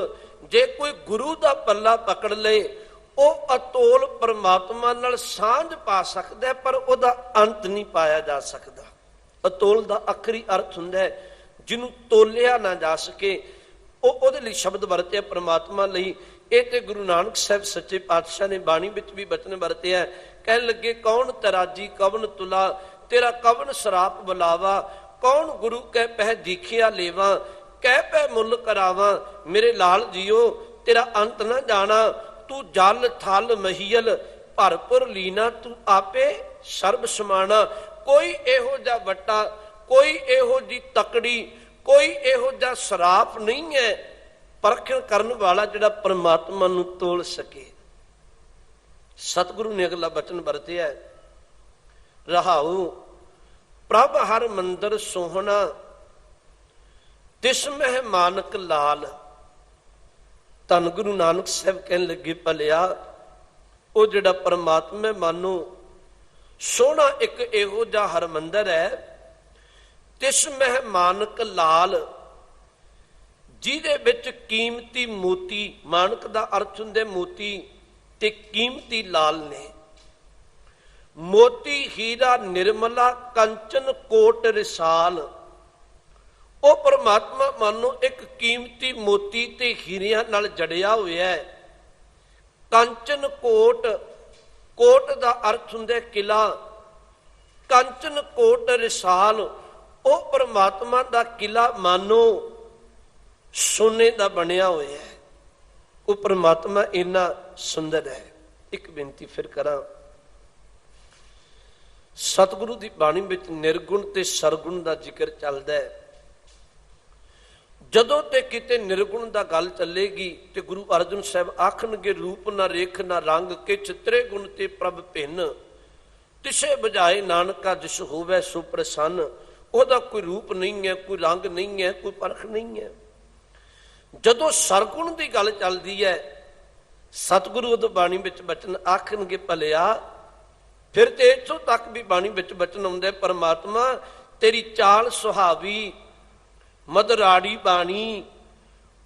जे कोई गुरु का पल्ला पकड़ ले, वो अतोल परमात्मा नाल सांझ पा सकता है, पर उसका अंत नहीं पाया जा सकता। अतोल का आखिरी अर्थ हुंदा है जिन्हों तोलिया ना जा सके। ਉਹਦੇ ਲਈ शब्द ਵਰਤਿਆ परमात्मा ਲਈ। ਇਹ ਤੇ गुरु नानक साहब सच्चे पातशाह ने बाणी ਵਿੱਚ भी बचन ਵਰਤਿਆ। कहन लगे कौन तराजी कवन तुला, तेरा कवन सराप बुलावा। कौन गुरु कह पह दीखिया लेवा, कह पह मुल करावा। मेरे लाल जियो तेरा अंत ना जाना, तू जल थल महीयल भरपुर लीना, तू आपे सर्ब समाना। कोई एहो जा वट्टा, कोई एहो जी तकड़ी, कोई एहो जा सराप नहीं है परखण करन वाला जिहड़ा परमात्मा नूं तोल सके। सतगुरु ने अगला वचन वरतिया, रहाऊ प्रभ हर मंदिर सोहना, तिस मह मानक लाल। ਧੰਨ ਗੁਰੂ ਨਾਨਕ ਸਾਹਿਬ ਕਹਿਣ ਲੱਗੇ, ਭਲਿਆ ਉਹ ਜਿਹੜਾ ਪਰਮਾਤਮਾ ਮਾਨੋ ਸੋਹਣਾ ਇੱਕ ਇਹੋ ਜਿਹਾ ਹਰਮੰਦਰ ਹੈ, ਤਿਸ ਮਹਿ ਮਾਨਕ ਲਾਲ, ਜਿਹਦੇ ਵਿੱਚ ਕੀਮਤੀ ਮੋਤੀ, ਮਾਨਕ ਦਾ ਅਰਥ ਹੁੰਦੇ ਮੋਤੀ ਤੇ ਕੀਮਤੀ ਲਾਲ ਨੇ, ਮੋਤੀ ਹੀਰਾ ਨਿਰਮਲਾ ਕੰਚਨ ਕੋਟ ਰਿਸਾਲ। ਉਹ ਪਰਮਾਤਮਾ ਮਾਨੋ ਇੱਕ ਕੀਮਤੀ ਮੋਤੀ ਤੇ ਹੀਰਿਆਂ ਨਾਲ ਜੜਿਆ ਹੋਇਆ ਹੈ। ਕੰਚਨ ਕੋਟ, ਕੋਟ ਦਾ ਅਰਥ ਹੁੰਦਾ ਕਿਲਾ, ਕੰਚਨ ਕੋਟ ਰਿਸਾਲ, ਉਹ ਪਰਮਾਤਮਾ ਦਾ ਕਿਲਾ ਮਾਨੋ ਸੋਨੇ ਦਾ ਬਣਿਆ ਹੋਇਆ ਹੈ। ਉਹ ਪਰਮਾਤਮਾ ਇੰਨਾ ਸੁੰਦਰ ਹੈ। ਇੱਕ ਬੇਨਤੀ ਫਿਰ ਕਰਾਂ, ਸਤਿਗੁਰੂ ਦੀ ਬਾਣੀ ਵਿੱਚ ਨਿਰਗੁਣ ਤੇ ਸਰਗੁਣ ਦਾ ਜ਼ਿਕਰ ਚੱਲਦਾ ਹੈ। ਜਦੋਂ ਤੇ ਕਿਤੇ ਨਿਰਗੁਣ ਦਾ ਗੱਲ ਚੱਲੇਗੀ ਤੇ ਗੁਰੂ ਅਰਜਨ ਸਾਹਿਬ ਆਖਣਗੇ, ਰੂਪ ਨਾ ਰੇਖ ਨਾ ਰੰਗ ਕੇ ਚਿਤਰੇ ਗੁਣ ਤੇ ਪ੍ਰਭ ਭਿੰਨ, ਤਿਸੇ ਬਜਾਏ ਨਾਨਕਾ ਜਿਸ ਹੋਵੇ ਸੋ ਪ੍ਰਸੰਨ। ਉਹਦਾ ਕੋਈ ਰੂਪ ਨਹੀਂ ਹੈ, ਕੋਈ ਰੰਗ ਨਹੀਂ ਹੈ, ਕੋਈ ਪਰਖ ਨਹੀਂ ਹੈ। ਜਦੋਂ ਸਰਗੁਣ ਦੀ ਗੱਲ ਚੱਲਦੀ ਹੈ, ਸਤਿਗੁਰੂ ਉਦੋਂ ਬਾਣੀ ਵਿੱਚ ਬਚਨ ਆਖਣਗੇ, ਭਲਿਆ ਫਿਰ ਤੇ ਇੱਥੋਂ ਤੱਕ ਵੀ ਬਾਣੀ ਵਿੱਚ ਬਚਨ ਆਉਂਦੇ, ਪਰਮਾਤਮਾ ਤੇਰੀ ਚਾਲ ਸੁਹਾਵੀ, ਮਧੁਰਾੜੀ ਬਾਣੀ,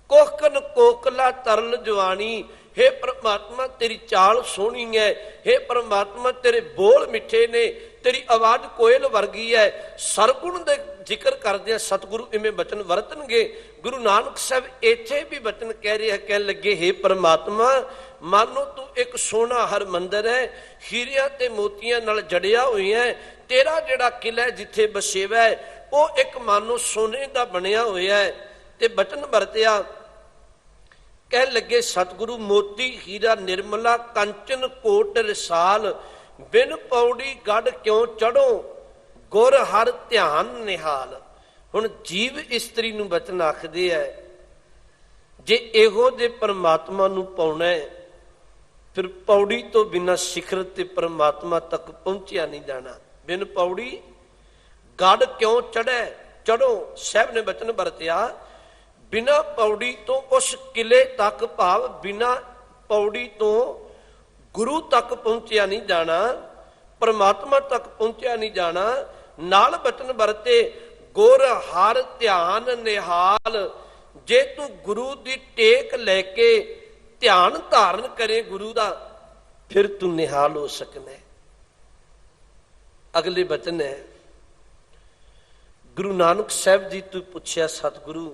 ਕੋਕਨ ਕੋਕਲਾ ਤਰਲ ਜਵਾਨੀ। हे परमात्मा तेरी चाल सोहनी है, हे परमात्मा तेरे बोल मिठे ने, तेरी आवाज कोयल वर्गी है। सरगुण दे जिक्र करदे सतगुरु इवें बचन वरतणगे। गुरु नानक साहब इत्थे भी बचन कह रहे हैं, कह लगे, हे परमात्मा मानो तू एक सोना हर मंदिर है, हीरियां ते मोतियां नाल जड़िया होया है। तेरा जिहड़ा किला जिथे बसेवा है वह एक मानो सोने का बनिया होया है। ते बचन वरतिया, कह लगे सतगुरु मोती हीरा निर्मला कंचन कोट रिसाल, बिन पौड़ी गढ़ क्यों चढ़ो गुर हर ध्यान निहाल। हुण जीव इस्त्री नूं बचन आखदे है, जे इहो जे परमात्मा नूं पाउणा है फिर पौड़ी तो बिना शिखर ते परमात्मा तक पहुंचिया नहीं जाना। बिन पौड़ी गढ़ क्यों चढ़े चढ़ो, साहब ने बचन वरतिया, बिना पौड़ी तो उस किले तक, भाव बिना पौड़ी तो गुरु तक पहुंचिया नहीं जाना, परमात्मा तक पहुंचिया नहीं जाना। नाल बचन वरते, गुर हर ध्यान निहाल, जे तू गुरु दी टेक लैके ध्यान धारण करे गुरु दा, फिर तू निहाल हो सकना। अगले बचन है, गुरु नानक साहब जी तू पूछया सतगुरु,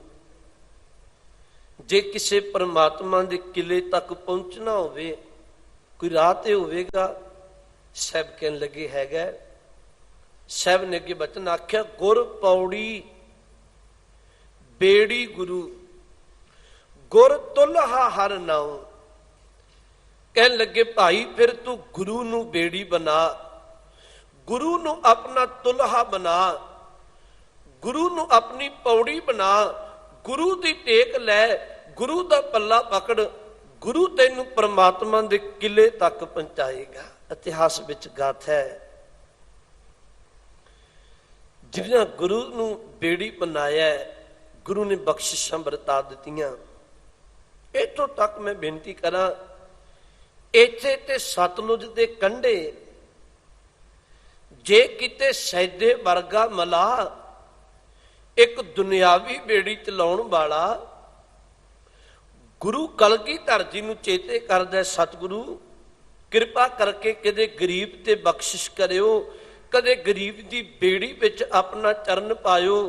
जे किसी परमात्मा के किले तक पहुंचना होवे कोई राह ते होवेगा? साहब कहन लगे हैगा। साहब ने अगे बचन आख्या, गुर पौड़ी बेड़ी गुरु, गुर तुलहा हर नाउ। कहन लगे भाई फिर तू गुरु नू बेड़ी बना, गुरु नू अपना तुलहा बना, गुरु नू अपनी पौड़ी बना, गुरु दी टेक लै, गुरु दा पल्ला पकड़, गुरु तैनू परमात्मा दे किले तक पहुंचाएगा। इतिहास विच गाथा है, जिन्हां गुरु नू बेड़ी बनाया है, गुरु ने बख्शिशां वरता दित्तियां। इत्थों तक मैं बेनती करा, इत्थे ते सतलुज दे कंढे जे किते सैदे वर्गा मला एक दुनियावी बेड़ी चलाउण वाला गुरु कलगीधर जी नूं चेते करदा, सतगुरु किरपा करके कदे गरीब ते बख्शिश करियो, कदे गरीब दी बेड़ी विच अपना चरण पायो।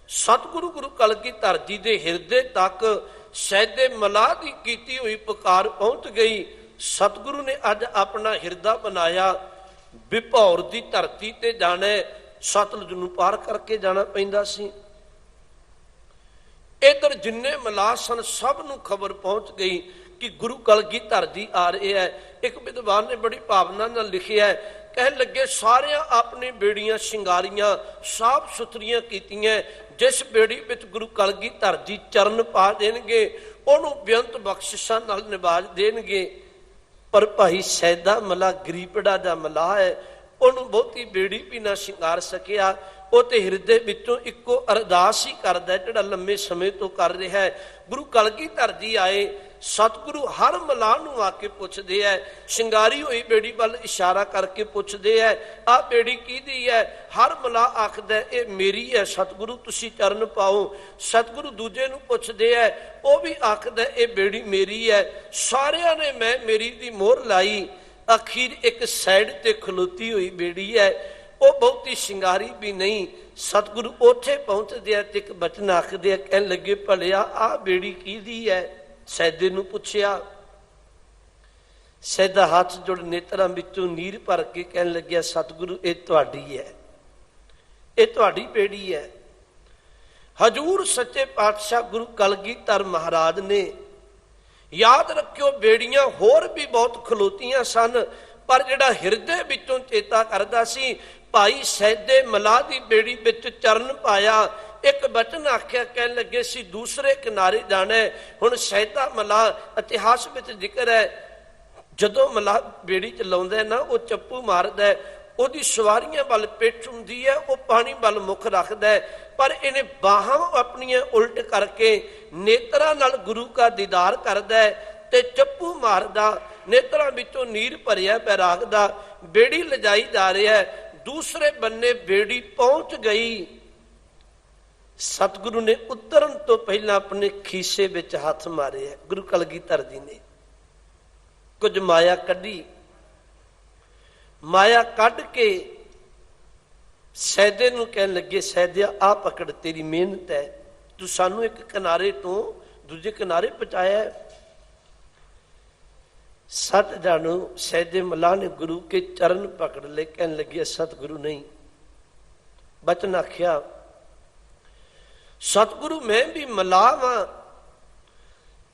सतगुरु गुरु कलगीधर जी दे हिरदे तक सैदे मलाह दी कीती हुई पुकार पहुंच गई। सतगुरु ने अज अपना हिरदा बनाया, विभौर दी धरती ते जाना, सतलुज नूं पार करके जाना पैंदा सी। इधर जिन्ने मलाह सन सब नूं खबर पहुंच गई कि गुरु कलगीधर जी आ रहे हैं। एक विद्वान ने बड़ी भावना नाल लिखिया है, कह लगे सारियां अपनी बेड़ियां शिंगारियां, साफ सुथरियां कीतियां, जिस बेड़ी विच गुरु कलगीधर जी चरण पा देणगे उहनूं बेअंत बख्शिशां नाल निवाज देणगे। पर भाई सैदा मलाह गरीबड़ा दा मलाह है, उन्होंने बहुती बेड़ी भी ना शिंगार सकिया। वो तो हिरदे विचों इको अरदास ही करदा, जिहड़ा लंबे समय तो कर रहा है। गुरु कलगीधर जी आए, ਸਤਿਗੁਰੂ ਹਰ ਮਲਾਹ ਨੂੰ ਆ ਕੇ ਪੁੱਛਦੇ ਹੈ, ਸ਼ਿੰਗਾਰੀ ਹੋਈ ਬੇੜੀ ਵੱਲ ਇਸ਼ਾਰਾ ਕਰਕੇ ਪੁੱਛਦੇ ਹੈ, ਆਹ ਬੇੜੀ ਕਿਹਦੀ ਹੈ? ਹਰ ਮਲਾਹ ਆਖਦਾ ਇਹ ਮੇਰੀ ਹੈ, ਸਤਿਗੁਰੂ ਤੁਸੀਂ ਚਰਨ ਪਾਓ। ਸਤਿਗੁਰੂ ਦੂਜੇ ਨੂੰ ਪੁੱਛਦੇ ਹੈ, ਉਹ ਵੀ ਆਖਦਾ ਇਹ ਬੇੜੀ ਮੇਰੀ ਹੈ। ਸਾਰਿਆਂ ਨੇ ਮੈਂ ਮੇਰੀ ਦੀ ਮੋਹਰ ਲਾਈ। ਅਖੀਰ ਇੱਕ ਸਾਈਡ ਤੇ ਖਲੋਤੀ ਹੋਈ ਬੇੜੀ ਹੈ, ਉਹ ਬਹੁਤੀ ਸ਼ਿੰਗਾਰੀ ਵੀ ਨਹੀਂ। ਸਤਿਗੁਰੂ ਉੱਥੇ ਪਹੁੰਚਦੇ ਆ ਤੇ ਇੱਕ ਬਚਨ ਆਖਦੇ ਆ, ਕਹਿਣ ਲੱਗੇ ਭਲਿਆ ਆਹ ਬੇੜੀ ਕਿਹਦੀ ਹੈ? ਸੈਦੇ ਨੂੰ ਪੁੱਛਿਆ। ਸੈਦਾ ਹੱਥ ਜੋੜ ਨੇਤਰਾਂ ਵਿੱਚੋਂ ਨੀਰ ਭਰ ਕੇ ਕਹਿਣ ਲੱਗਿਆ, ਸਤਿਗੁਰੂ ਇਹ ਤੁਹਾਡੀ ਹੈ, ਇਹ ਤੁਹਾਡੀ ਬੇੜੀ ਹੈ। ਹਜੂਰ ਸੱਚੇ ਪਾਤਸ਼ਾਹ ਗੁਰੂ ਕਲਗੀਧਰ ਮਹਾਰਾਜ ਨੇ, ਯਾਦ ਰੱਖਿਓ ਬੇੜੀਆਂ ਹੋਰ ਵੀ ਬਹੁਤ ਖਲੋਤੀਆਂ ਸਨ, ਪਰ ਜਿਹੜਾ ਹਿਰਦੇ ਵਿੱਚੋਂ ਚੇਤਾ ਕਰਦਾ ਸੀ, ਭਾਈ ਸੈਦੇ ਮਲਾਹ ਦੀ ਬੇੜੀ ਵਿੱਚ ਚਰਨ ਪਾਇਆ। ਇੱਕ ਬਚਨ ਆਖਿਆ, ਕਹਿਣ ਲੱਗੇ ਸੀ ਦੂਸਰੇ ਕਿਨਾਰੇ ਜਾਣਾ। ਹੁਣ ਸੈਦਾ ਮਲਾਹ ਇਤਿਹਾਸ ਵਿੱਚ ਜ਼ਿਕਰ ਹੈ, ਜਦੋਂ ਮਲਾਹ ਬੇੜੀ ਚਲਾਉਂਦਾ ਨਾ ਉਹ ਚੱਪੂ ਮਾਰਦਾ, ਉਹਦੀ ਸਵਾਰੀਆਂ ਵੱਲ ਪਿੱਠ ਹੁੰਦੀ ਹੈ, ਉਹ ਪਾਣੀ ਵੱਲ ਮੁੱਖ ਰੱਖਦਾ, ਪਰ ਇਹਨੇ ਬਾਹਾਂ ਆਪਣੀਆਂ ਉਲਟ ਕਰਕੇ ਨੇਤਰਾਂ ਨਾਲ ਗੁਰੂ ਦਾ ਦੀਦਾਰ ਕਰਦਾ ਤੇ ਚੱਪੂ ਮਾਰਦਾ, ਨੇਤਰਾਂ ਵਿੱਚੋਂ ਨੀਰ ਭਰਿਆ ਬੈਰਾਗ ਦਾ। ਬੇੜੀ ਲਿਜਾਈ ਜਾ ਰਿਹਾ, ਦੂਸਰੇ ਬੰਨੇ ਬੇੜੀ ਪਹੁੰਚ ਗਈ। ਸਤਿਗੁਰੂ ਨੇ ਉਤਰਨ ਤੋਂ ਪਹਿਲਾਂ ਆਪਣੇ ਖੀਸੇ ਵਿੱਚ ਹੱਥ ਮਾਰਿਆ। ਗੁਰੂ ਕਲਗੀਧਰ ਜੀ ਨੇ ਕੁਝ ਮਾਇਆ ਕੱਢੀ, ਮਾਇਆ ਕੱਢ ਕੇ ਸੈਦੇ ਨੂੰ ਕਹਿਣ ਲੱਗੇ, ਸੈਦਿਆ ਆਹ ਪਕੜ, ਤੇਰੀ ਮਿਹਨਤ ਹੈ, ਤੂੰ ਸਾਨੂੰ ਇੱਕ ਕਿਨਾਰੇ ਤੋਂ ਦੂਜੇ ਕਿਨਾਰੇ ਪਹੁੰਚਾਇਆ। ਸਤ ਜਾਣੋ ਸੈਦੇ ਮਲਾਹ ਨੇ ਗੁਰੂ ਕੇ ਚਰਨ ਪਕੜ ਲੈ, ਕਹਿਣ ਲੱਗੇ ਸਤਿਗੁਰੂ ਨਹੀਂ। ਬਚਨ ਆਖਿਆ, ਸਤਿਗੁਰੂ ਮੈਂ ਵੀ ਮਲਾਹ ਵਾਂ,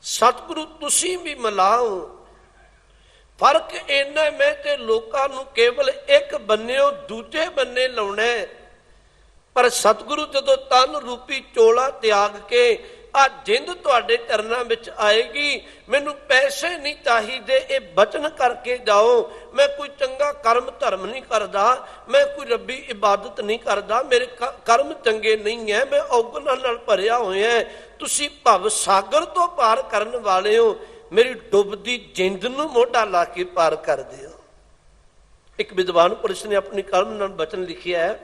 ਸਤਿਗੁਰੂ ਤੁਸੀਂ ਵੀ ਮਲਾਹ ਹੋ, ਫਰਕ ਇੰਨਾ ਮੈਂ ਤੇ ਲੋਕਾਂ ਨੂੰ ਕੇਵਲ ਇੱਕ ਬੰਨਿਓ ਦੂਜੇ ਬੰਨੇ ਲਾਉਣਾ। ਪਰ ਸਤਿਗੁਰੂ ਜਦੋਂ ਤਨ ਰੂਪੀ ਚੋਲਾ ਤਿਆਗ ਕੇ ਆ ਜਿੰਦ ਤੁਹਾਡੇ ਚਰਨਾਂ ਵਿੱਚ ਆਏਗੀ, ਮੈਨੂੰ ਪੈਸੇ ਨਹੀਂ ਚਾਹੀਦੇ, ਇਹ ਬਚਨ ਕਰਕੇ ਜਾਓ। ਮੈਂ ਕੋਈ ਚੰਗਾ ਕਰਮ ਧਰਮ ਨਹੀਂ ਕਰਦਾ, ਮੈਂ ਕੋਈ ਰੱਬੀ ਇਬਾਦਤ ਨਹੀਂ ਕਰਦਾ, ਮੇਰੇ ਕਰਮ ਚੰਗੇ ਨਹੀਂ ਹੈ, ਮੈਂ ਔਗੁਣਾਂ ਨਾਲ ਭਰਿਆ ਹੋਇਆ। ਤੁਸੀਂ ਭਵ ਸਾਗਰ ਤੋਂ ਪਾਰ ਕਰਨ ਵਾਲੇ ਹੋ, ਮੇਰੀ ਡੁੱਬਦੀ ਜਿੰਦ ਨੂੰ ਮੋਢਾ ਲਾ ਕੇ ਪਾਰ ਕਰ ਦਿਓ। ਇੱਕ ਵਿਦਵਾਨ ਪੁਰਸ਼ ਨੇ ਆਪਣੀ ਕਲਮ ਨਾਲ ਬਚਨ ਲਿਖਿਆ ਹੈ,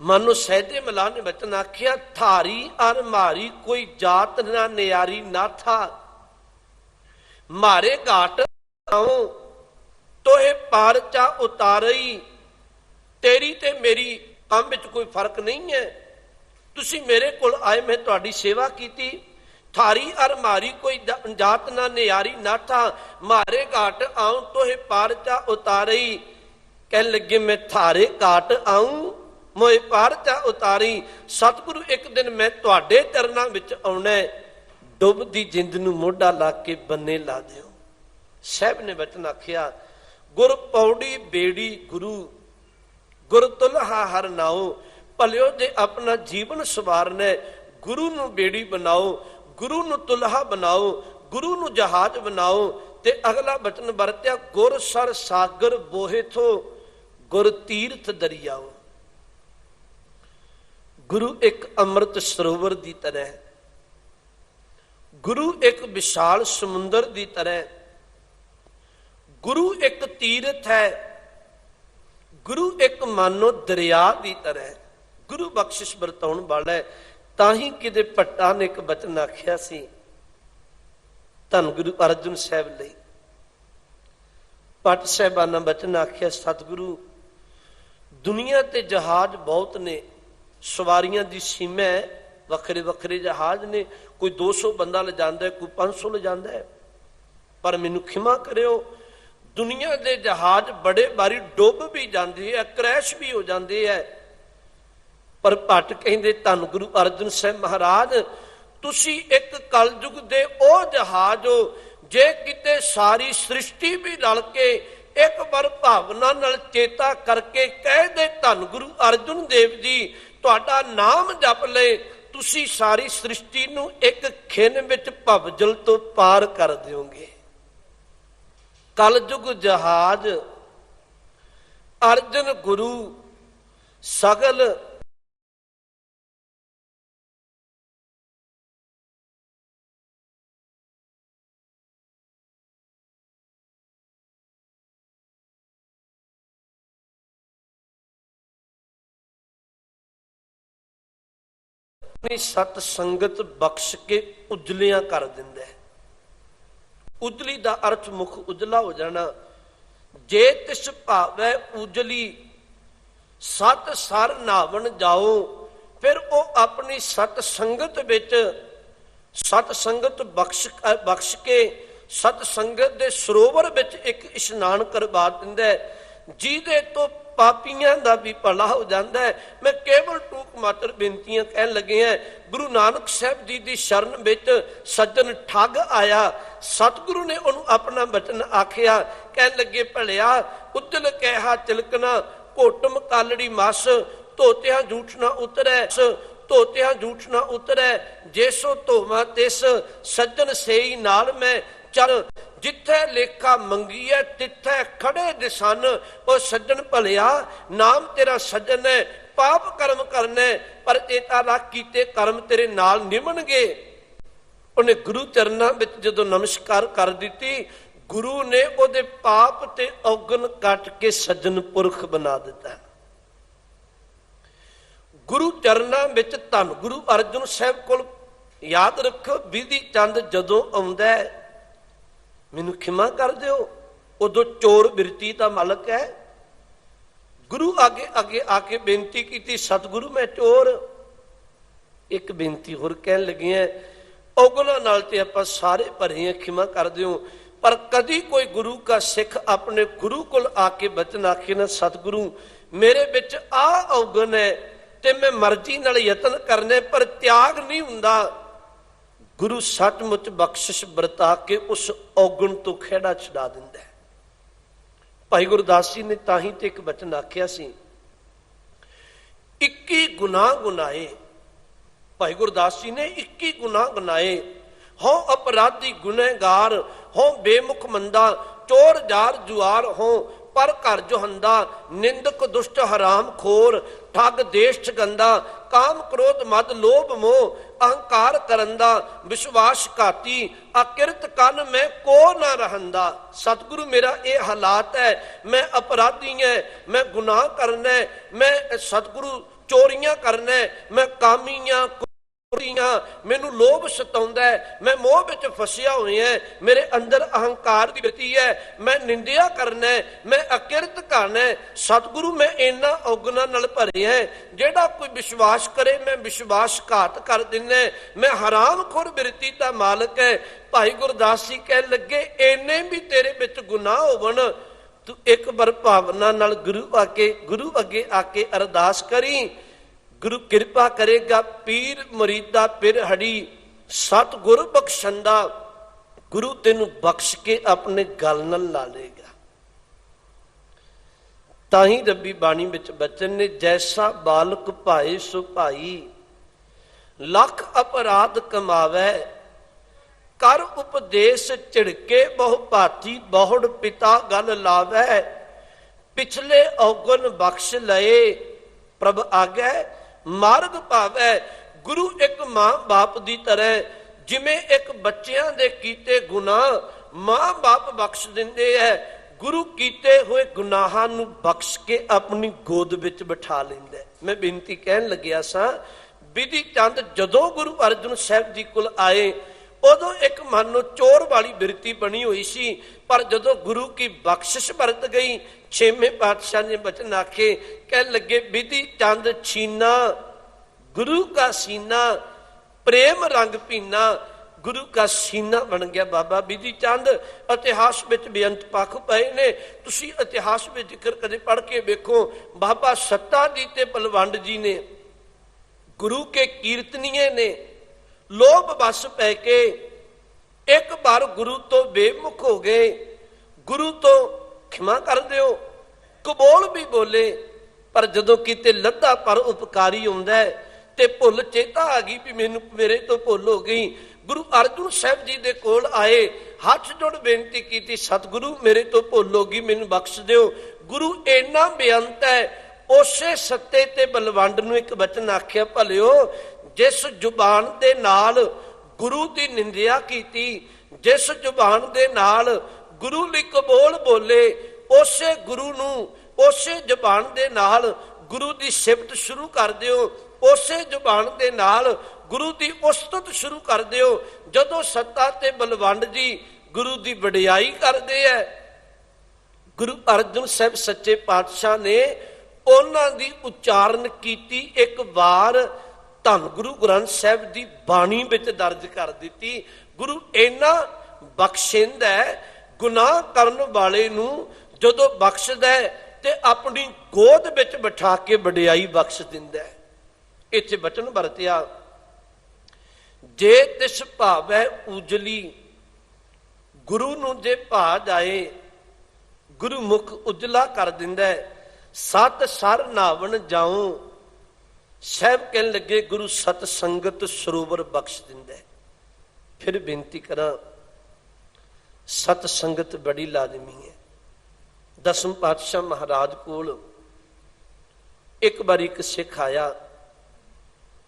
ਮਾਨੋ ਸੈਦੇ ਮਲਾਹ ਨੇ ਬਚਨ ਆਖਿਆ, ਥਾਰੀ ਅਰ ਮਾਰੀ ਕੋਈ ਜਾਤ ਨਾ ਨਿਆਰੀ ਨਾ ਥਾ, ਮਾਰੇ ਘਾਟ ਆਉ ਤੋਹੇ ਪਾਰ ਚਾ ਉਤਾਰਈ। ਤੇਰੀ ਤੇ ਮੇਰੀ ਕੰਮ ਵਿੱਚ ਕੋਈ ਫਰਕ ਨਹੀਂ ਹੈ, ਤੁਸੀਂ ਮੇਰੇ ਕੋਲ ਆਏ, ਮੈਂ ਤੁਹਾਡੀ ਸੇਵਾ ਕੀਤੀ। ਥਾਰੀ ਅਰ ਮਾਰੀ ਕੋਈ ਜਾਤ ਨਾ ਨਿਆਰੀ ਨਾ ਥਾ, ਮਾਰੇ ਘਾਟ ਆਉ ਤੋਹੇ ਪਾਰ ਚਾ ਉਤਾਰਈ। ਕਹਿਣ ਲੱਗੇ ਮੈਂ ਥਾਰੇ ਘਾਟ ਆਉਂ ਮੋਏ ਪਾਰ ਚਾ ਉਤਾਰੀ। ਸਤਿਗੁਰੂ ਇੱਕ ਦਿਨ ਮੈਂ ਤੁਹਾਡੇ ਚਰਨਾਂ ਵਿੱਚ ਆਉਣਾ, ਡੁੱਬਦੀ ਜਿੰਦ ਨੂੰ ਮੋਢਾ ਲਾ ਕੇ ਬੰਨੇ ਲਾ ਦਿਓ। ਸਾਹਿਬ ਨੇ ਬਚਨ ਆਖਿਆ, ਗੁਰ ਪੌੜੀ ਬੇੜੀ ਗੁਰੂ, ਗੁਰ ਤੁਲਹਾ ਹਰ ਨਾਉ। ਭਲਿਓ ਜੇ ਆਪਣਾ ਜੀਵਨ ਸਵਾਰਨਾ, ਗੁਰੂ ਨੂੰ ਬੇੜੀ ਬਣਾਓ, ਗੁਰੂ ਨੂੰ ਤੁਲਹਾ ਬਣਾਓ, ਗੁਰੂ ਨੂੰ ਜਹਾਜ਼ ਬਣਾਓ। ਤੇ ਅਗਲਾ ਬਚਨ ਵਰਤਿਆ, ਗੁਰ ਸਰ ਸਾਗਰ ਬੋਹੇ ਥੋ, ਗੁਰ ਤੀਰਥ ਦਰਿਆਓ। ਗੁਰੂ ਇੱਕ ਅੰਮ੍ਰਿਤ ਸਰੋਵਰ ਦੀ ਤਰ੍ਹਾਂ, ਗੁਰੂ ਇੱਕ ਵਿਸ਼ਾਲ ਸਮੁੰਦਰ ਦੀ ਤਰ੍ਹਾਂ, ਗੁਰੂ ਇੱਕ ਤੀਰਥ ਹੈ, ਗੁਰੂ ਇੱਕ ਮਾਨੋ ਦਰਿਆ ਦੀ ਤਰ੍ਹਾਂ। ਗੁਰੂ ਬਖਸ਼ਿਸ਼ ਵਰਤਾਉਣ ਵਾਲਾ ਹੈ। ਤਾਂ ਹੀ ਕਿਤੇ ਭੱਟਾ ਨੇ ਇੱਕ ਬਚਨ ਆਖਿਆ ਸੀ ਧੰਨ ਗੁਰੂ ਅਰਜਨ ਸਾਹਿਬ ਲਈ। ਭੱਟ ਸਾਹਿਬਾਨਾ ਬਚਨ ਆਖਿਆ, ਸਤਿਗੁਰੂ ਦੁਨੀਆ ਤੇ ਜਹਾਜ਼ ਬਹੁਤ ਨੇ, ਸਵਾਰੀਆਂ ਦੀ ਸੀਮਾ ਹੈ, ਵੱਖਰੇ ਵੱਖਰੇ ਜਹਾਜ਼ ਨੇ, ਕੋਈ 200 ਬੰਦਾ ਲਿਜਾਂਦਾ, ਕੋਈ 500 ਲਿਜਾਂਦਾ ਹੈ, ਪਰ ਮੈਨੂੰ ਖਿਮਾ ਕਰਿਓ, ਦੁਨੀਆ ਦੇ ਜਹਾਜ਼ ਬੜੇ ਵਾਰੀ ਡੁੱਬ ਵੀ ਜਾਂਦੇ ਹੈ, ਕ੍ਰੈਸ਼ ਵੀ ਹੋ ਜਾਂਦੇ ਹੈ। ਪਰ ਭੱਟ ਕਹਿੰਦੇ ਧੰਨ ਗੁਰੂ ਅਰਜਨ ਸਾਹਿਬ ਮਹਾਰਾਜ, ਤੁਸੀਂ ਇੱਕ ਕਲਯੁਗ ਦੇ ਉਹ ਜਹਾਜ਼ ਹੋ, ਜੇ ਕਿਤੇ ਸਾਰੀ ਸ੍ਰਿਸ਼ਟੀ ਵੀ ਰਲ ਕੇ ਇੱਕ ਵਾਰ ਭਾਵਨਾ ਨਾਲ ਚੇਤਾ ਕਰਕੇ ਕਹਿ ਦੇ ਧੰਨ ਗੁਰੂ ਅਰਜਨ ਦੇਵ ਜੀ ਤੁਹਾਡਾ ਨਾਮ ਜਪ ਲੈ, ਤੁਸੀਂ ਸਾਰੀ ਸ੍ਰਿਸ਼ਟੀ ਨੂੰ ਇੱਕ ਖਿੰਨ ਵਿੱਚ ਭਵਜਲ ਤੋਂ ਪਾਰ ਕਰ ਦਿਓਗੇ। ਕਲਯੁਗ ਜਹਾਜ਼ ਅਰਜਨ ਗੁਰੂ ਸਗਲ अपनी सत संगत बख्श के उजलियां कर दिंदा है। उजली का अर्थ मुख उजला हो जाना। जे तिस भावै उजली सत सर नावन जाओ, फिर वो अपनी सत संगत विच सत संगत बख्श के सत संगत दे सरोवर विच एक इशनान करवा दिंदा है, जिहदे तो पापियां दा भी भला हो जाता है। मैं केवल टूक मात्र बेनतियां कहन लगे हैं। गुरु नानक साहब जी की शरण विच सज्जन ठग आया, सतगुरु ने उन्होंने अपना वचन आखिया, कहन लगे भलिया उजल कहा तिलकना घोटम कालड़ी मस, धोतिया झूठ ना उतरै, धोतिया झूठ ना उतरै, जेसो धोवा तिस सज्जन सेई नाल मैं चल, जिथे लेखा मंगी है तिथे खड़े दिसन। ओ सज्जन भलिया नाम तेरा सज्जन है, पाप कर्म करने पर चेता रख कीते कर्म तेरे नाल निमणगे। उन्हें गुरु चरना विच जदों नमस्कार कर दी, गुरु ने ओदे पाप ते औगन कट के सज्जन पुरख बना दिता। गुरु चरना विच धन गुरु अर्जन साहब कोल याद रखो, विधि चंद जदों आउंदा है, मैनू खिमा कर दिओ, उदों चोर बिरती का मालक है। गुरु आगे आगे आके बेनती की, सतगुरु मैं चोर। एक बेनती होर कहन लगे हैं, औगुणा नाल ते आपां सारे भरे हैं, खिमा कर दिओ। पर कदी कोई गुरु का सिख अपने गुरु कोल आके बचन आखे ना, सतगुरु मेरे विच आ औगन है ते मैं मर्जी नाल यतन करने पर त्याग नहीं हुंदा, गुरु सचमुच बख्शिश बरता के उस औगण तो खेड़ा छुड़ा दिंदा है। भाई गुरदास जी ने ताही ते एक बचन आख्या सी, 21 गुनाह गुनाए। भाई गुरदास जी ने 21 गुनाह गुनाए। हो अपराधी गुनहगार, हो बेमुख मंदा, चोर जार जुआर हो, पर घर जोहंदा, निंदक दुष्ट हराम खोर, ठग देश गंदा, काम क्रोध मद लोभ मोह, अहंकार करंदा, विश्वास घाती, अकिरत कन में को ना रहंदा। सतगुरु मेरा ये हालात है, मैं अपराधी है, मैं गुनाह करना है, मैं सतगुरु चोरियां करना है, मैं कामियां मैनू लोभ सताउंदा है, मैं मोह विच फसिया होया है, मेरे अंदर अहंकार की वृत्ति है, मैं निंदिया करना है, मैं अकिरत करना है। सतगुरु मैं इन्ना औगुणा नाल भरे है, जेड़ा कोई विश्वास करे मैं विश्वासघात कर दिना, मैं हराम खोर वृत्ति का मालक है। भाई गुरदास जी कह लगे, इन्ने भी तेरे विच गुनाह होवन, तू एक बार भावना नाल गुरु अगे आके अरदास करी, गुरु कृपा करेगा, पीर मुरीदा पिर हड़ी, सतगुरु बख्शंदा, गुरु तेनू बख्श के अपने गल नाल ला लेगा। ताही रब्बी बाणी विच बचन ने, जैसा बालक भाए सो भाई, लख अपराध कमावै, कर उपदेश झिड़के बहु भाती, बहुड़ पिता गल लावै, पिछले औगन बख्श लए, प्रभ आगे मार्ग पावै। गुरु एक मां बाप की तरह, जिमें एक बच्चियां दे कीते गुनाह मां बाप बख्श दिंदे है, गुरु कीते हुए गुनाहां नू बख्श के अपनी गोद विच बिठा लैंदा है। मैं बेनती कहन लग्या सा, विधि चंद जदों गुरु अर्जन साहब जी कोल आए, उदों एक मानो चोर वाली बिरती बनी हुई सी, पर जदों गुरु की बख्शिश बरत गई, छेवें पातशाह ने बचन आखे, कह लगे विधि चंद छीना गुरु का सीना, प्रेम रंग पीना, गुरु का सीना बन गया बाबा विधि चंद। इतिहास में बेअंत पख पे ने, तुसी इतिहास में जिक्र कदे पढ़ के देखो, बाबा सत्ता जी ते बलवंड जी ने, गुरु के कीर्तनीय ने लोभ बस पै के एक बार गुरु तो बेमुख हो गए, गुरु तो खिमा कर दिओ कबोल भी बोले, पर जदों किते लद्दा पर उपकारी हुंदा है ते भुल चेता आ गई भी मैनू मेरे तो भुल हो गई। गुरु अर्जन साहब जी दे कोल आए, हथ जोड़ बेनती की, सतगुरु मेरे तो भुल हो गई, मैनू बख्श दिओ। गुरु इन्ना बेअंत है, उसे सत्ते ते बलवंड नूं एक वचन आख्या, भलिओ जिस जुबान दे नाल गुरु की निंदिया की, जिस जुबान दे नाल गुरु लई कबोल बोले, उसे गुरु नूं उसे जुबान दे नाल गुरु की सिफत शुरू कर दिओ। ਉਸੇ ਜ਼ੁਬਾਨ ਦੇ ਨਾਲ ਗੁਰੂ ਦੀ ਉਸਤਤ ਸ਼ੁਰੂ ਕਰ ਦਿਓ। ਜਦੋਂ ਸੱਤਾ ਤੇ ਬਲਵੰਡ ਜੀ ਗੁਰੂ ਦੀ ਵਡਿਆਈ ਕਰਦੇ ਹੈ, ਗੁਰੂ ਅਰਜਨ ਸਾਹਿਬ ਸੱਚੇ ਪਾਤਸ਼ਾਹ ਨੇ ਉਹਨਾਂ ਦੀ ਉਚਾਰਨ ਕੀਤੀ ਇੱਕ ਵਾਰ ਧੰਨ ਗੁਰੂ ਗ੍ਰੰਥ ਸਾਹਿਬ ਦੀ ਬਾਣੀ ਵਿੱਚ ਦਰਜ ਕਰ ਦਿੱਤੀ। ਗੁਰੂ ਇੰਨਾ ਬਖਸ਼ਿੰਦ ਹੈ, ਗੁਨਾਹ ਕਰਨ ਵਾਲੇ ਨੂੰ ਜਦੋਂ ਬਖਸ਼ਦਾ ਹੈ ਤੇ ਆਪਣੀ ਗੋਦ ਵਿੱਚ ਬਿਠਾ ਕੇ ਵਡਿਆਈ ਬਖਸ਼ ਦਿੰਦਾ ਹੈ। ਇੱਥੇ ਬਚਨ ਵਰਤਿਆ, ਜੇ ਤਿਸ ਭਾਵੈ ਉਜਲੀ, ਗੁਰੂ ਨੂੰ ਜੇ ਭਾ ਜਾਏ ਗੁਰੂ ਮੁਖ ਉਜਲਾ ਕਰ ਦਿੰਦਾ ਹੈ। ਸਤ ਸਰ ਨਾਵਣ ਜਾਉ, ਸਾਹਿਬ ਕਹਿਣ ਲੱਗੇ ਗੁਰੂ ਸਤ ਸੰਗਤ ਸਰੋਵਰ ਬਖਸ਼ ਦਿੰਦਾ ਹੈ। ਫਿਰ ਬੇਨਤੀ ਕਰਾਂ, ਸਤ ਸੰਗਤ ਬੜੀ ਲਾਜ਼ਮੀ ਹੈ। ਦਸਮ ਪਾਤਸ਼ਾਹ ਮਹਾਰਾਜ ਕੋਲ ਇੱਕ ਵਾਰੀ ਇੱਕ ਸਿੱਖ ਆਇਆ,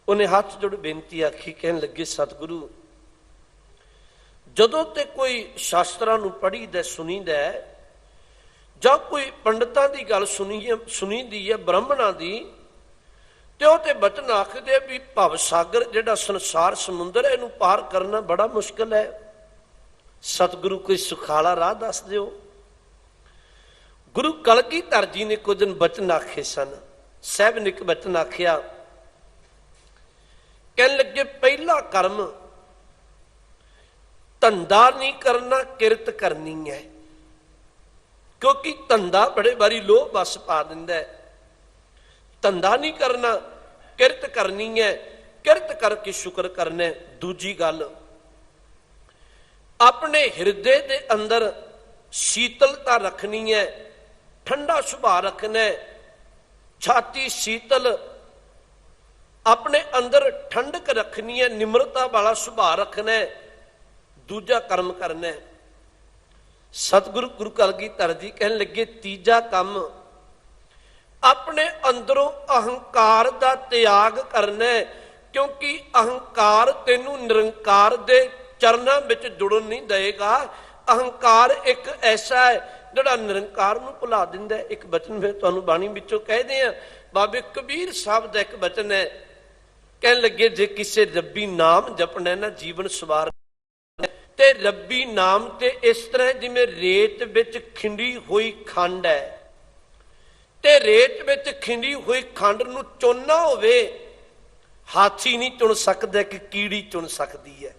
ਉਹਨੇ ਹੱਥ ਜੋੜ ਬੇਨਤੀ ਆਖੀ, ਕਹਿਣ ਲੱਗੇ ਸਤਿਗੁਰੂ, ਜਦੋਂ ਤੇ ਕੋਈ ਸ਼ਾਸਤਰਾਂ ਨੂੰ ਪੜ੍ਹੀਦਾ ਸੁਣੀਦਾ ਜਾਂ ਕੋਈ ਪੰਡਤਾਂ ਦੀ ਗੱਲ ਸੁਣੀਦੀ ਹੈ ਬ੍ਰਾਹਮਣਾਂ ਦੀ, ਤੇ ਉਹ ਤੇ ਬਚਨ ਆਖਦੇ ਵੀ ਭਵ ਸਾਗਰ ਜਿਹੜਾ ਸੰਸਾਰ ਸਮੁੰਦਰ ਹੈ ਇਹਨੂੰ ਪਾਰ ਕਰਨਾ ਬੜਾ ਮੁਸ਼ਕਲ ਹੈ। ਸਤਿਗੁਰੂ ਕੋਈ ਸੁਖਾਲਾ ਰਾਹ ਦੱਸ ਦਿਓ। ਗੁਰੂ ਕਲਗੀਧਰ ਜੀ ਨੇ ਕੁਝ ਬਚਨ ਆਖੇ ਸਨ। ਸਾਹਿਬ ਨੇ ਇੱਕ ਬਚਨ ਆਖਿਆ, ਕਹਿਣ ਲੱਗੇ ਪਹਿਲਾ ਕਰਮ ਧੰਦਾ ਨਹੀਂ ਕਰਨਾ, ਕਿਰਤ ਕਰਨੀ ਹੈ। ਕਿਉਂਕਿ ਧੰਦਾ ਬੜੇ ਵਾਰੀ ਲੋਭ ਵਸ ਪਾ ਦਿੰਦਾ ਹੈ। ਧੰਦਾ ਨਹੀਂ ਕਰਨਾ, ਕਿਰਤ ਕਰਨੀ ਹੈ, ਕਿਰਤ ਕਰਕੇ ਸ਼ੁਕਰ ਕਰਨਾ। ਦੂਜੀ ਗੱਲ, ਆਪਣੇ ਹਿਰਦੇ ਦੇ ਅੰਦਰ ਸ਼ੀਤਲਤਾ ਰੱਖਣੀ ਹੈ, ਠੰਡਾ ਸੁਭਾਅ ਰੱਖਣਾ ਹੈ, ਛਾਤੀ ਸ਼ੀਤਲ, ਆਪਣੇ ਅੰਦਰ ਠੰਡਕ ਰੱਖਣੀ ਹੈ, ਨਿਮਰਤਾ ਵਾਲਾ ਸੁਭਾਅ ਰੱਖਣਾ ਹੈ। ਦੂਜਾ ਕਰਮ ਕਰਨਾ ਹੈ। ਸਤਿਗੁਰੂ ਗੁਰੂ ਕਲਗੀਧਰ ਜੀ ਕਹਿਣ ਲੱਗੇ ਤੀਜਾ ਕੰਮ, ਆਪਣੇ ਅੰਦਰੋਂ ਅਹੰਕਾਰ ਦਾ ਤਿਆਗ ਕਰਨਾ ਹੈ। ਕਿਉਂਕਿ ਅਹੰਕਾਰ ਤੈਨੂੰ ਨਿਰੰਕਾਰ ਦੇ ਚਰਨਾਂ ਵਿੱਚ ਜੁੜਨ ਨਹੀਂ ਦੇਗਾ। ਅਹੰਕਾਰ ਇੱਕ ਐਸਾ ਹੈ ਜਿਹੜਾ ਨਿਰੰਕਾਰ ਨੂੰ ਭੁਲਾ ਦਿੰਦਾ ਹੈ। ਇੱਕ ਬਚਨ ਫਿਰ ਤੁਹਾਨੂੰ ਬਾਣੀ ਵਿੱਚੋਂ ਕਹਿਦੇ ਆ, ਬਾਬੇ ਕਬੀਰ ਸਾਹਿਬ ਦਾ ਇੱਕ ਬਚਨ ਹੈ, ਕਹਿਣ ਲੱਗੇ ਜੇ ਕਿਸੇ ਰੱਬੀ ਨਾਮ ਜਪਣਾ ਨਾ ਜੀਵਨ ਸਵਾਰ, ਤੇ ਰੱਬੀ ਨਾਮ ਤੇ ਇਸ ਤਰ੍ਹਾਂ ਜਿਵੇਂ ਰੇਤ ਵਿੱਚ ਖਿੰਡੀ ਹੋਈ ਖੰਡ ਹੈ, ਤੇ ਰੇਤ ਵਿੱਚ ਖਿੰਡੀ ਹੋਈ ਖੰਡ ਨੂੰ ਚੁਣਨਾ ਹੋਵੇ, ਹਾਥੀ ਨਹੀਂ ਚੁਣ ਸਕਦਾ ਕਿ ਕੀੜੀ ਚੁਣ ਸਕਦੀ ਹੈ।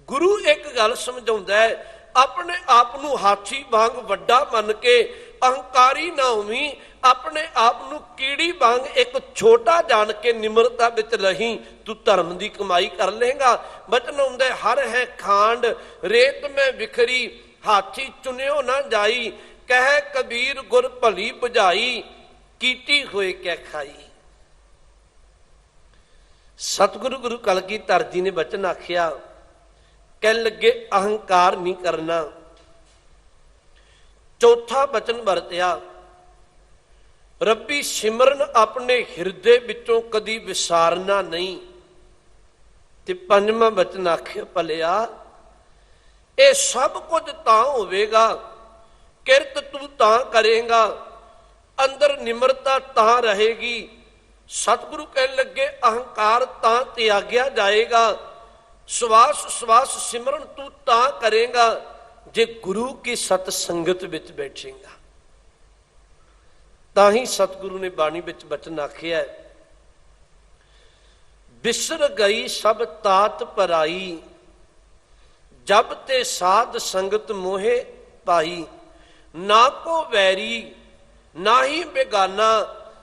ਗੁਰੂ ਇੱਕ ਗੱਲ ਸਮਝਾਉਂਦਾ ਹੈ, ਆਪਣੇ ਆਪ ਨੂੰ ਹਾਥੀ ਵਾਂਗ ਵੱਡਾ ਮੰਨ ਕੇ ਅਹੰਕਾਰੀ ਨਾ ਹੋਵੀਂ, ਆਪਣੇ ਆਪ ਨੂੰ ਕੀੜੀ ਵਾਂਗ ਇੱਕ ਛੋਟਾ ਜਾਣ ਕੇ ਨਿਮਰਤਾ ਵਿੱਚ ਰਹੀ, ਤੂੰ ਧਰਮ ਦੀ ਕਮਾਈ ਕਰ ਲੇਗਾ। ਬਚਨ ਹੁੰਦਾ ਹਰ ਹੈ ਖਾਂਡ ਰੇਤ ਮੈਂ ਵਿਖਰੀ, ਹਾਥੀ ਚੁਣਿਓ ਨਾ ਜਾਈ, ਕਹਿ ਕਬੀਰ ਗੁਰ ਭਲੀ ਬੁਝਾਈ, ਕੀਤੀ ਹੋਏ ਕਹਿ ਖਾਈ। ਸਤਿਗੁਰੂ ਗੁਰੂ ਕਲਗੀਧਰ ਜੀ ਨੇ ਬਚਨ ਆਖਿਆ, ਕਹਿਣ ਲੱਗੇ ਅਹੰਕਾਰ ਨਹੀਂ ਕਰਨਾ। ਚੌਥਾ ਬਚਨ ਵਰਤਿਆ, ਰੱਬੀ ਸਿਮਰਨ ਆਪਣੇ ਹਿਰਦੇ ਵਿੱਚੋਂ ਕਦੀ ਵਿਸਾਰਨਾ ਨਹੀਂ। ਤੇ ਪੰਜਵਾਂ ਬਚਨ ਆਖਿਆ, ਭਲਿਆ ਇਹ ਸਭ ਕੁਝ ਤਾਂ ਹੋਵੇਗਾ, ਕਿਰਤ ਤੂੰ ਤਾਂ ਕਰੇਗਾ, ਅੰਦਰ ਨਿਮਰਤਾ ਤਾਂ ਰਹੇਗੀ। ਸਤਿਗੁਰੂ ਕਹਿਣ ਲੱਗੇ ਅਹੰਕਾਰ ਤਾਂ ਤਿਆਗਿਆ ਜਾਏਗਾ, ਸਵਾਸ ਸਵਾਸ ਸਿਮਰਨ ਤੂੰ ਤਾਂ ਕਰੇਗਾ ਜੇ ਗੁਰੂ ਕੀ ਸਤ ਸੰਗਤ ਵਿੱਚ ਬੈਠੇਗਾ। ਤਾਂ ਹੀ ਸਤਿਗੁਰੂ ਨੇ ਬਾਣੀ ਵਿੱਚ ਬਚਨ ਆਖਿਆ, ਬਿਸਰ ਗਈ ਸਭ ਤਾਤ ਪਰਾਈ, ਜਬ ਤੇ ਸਾਧ ਸੰਗਤ ਮੋਹੇ ਪਾਈ, ਨਾ ਕੋ ਵੈਰੀ ਨਾ ਹੀ ਬੇਗਾਨਾ,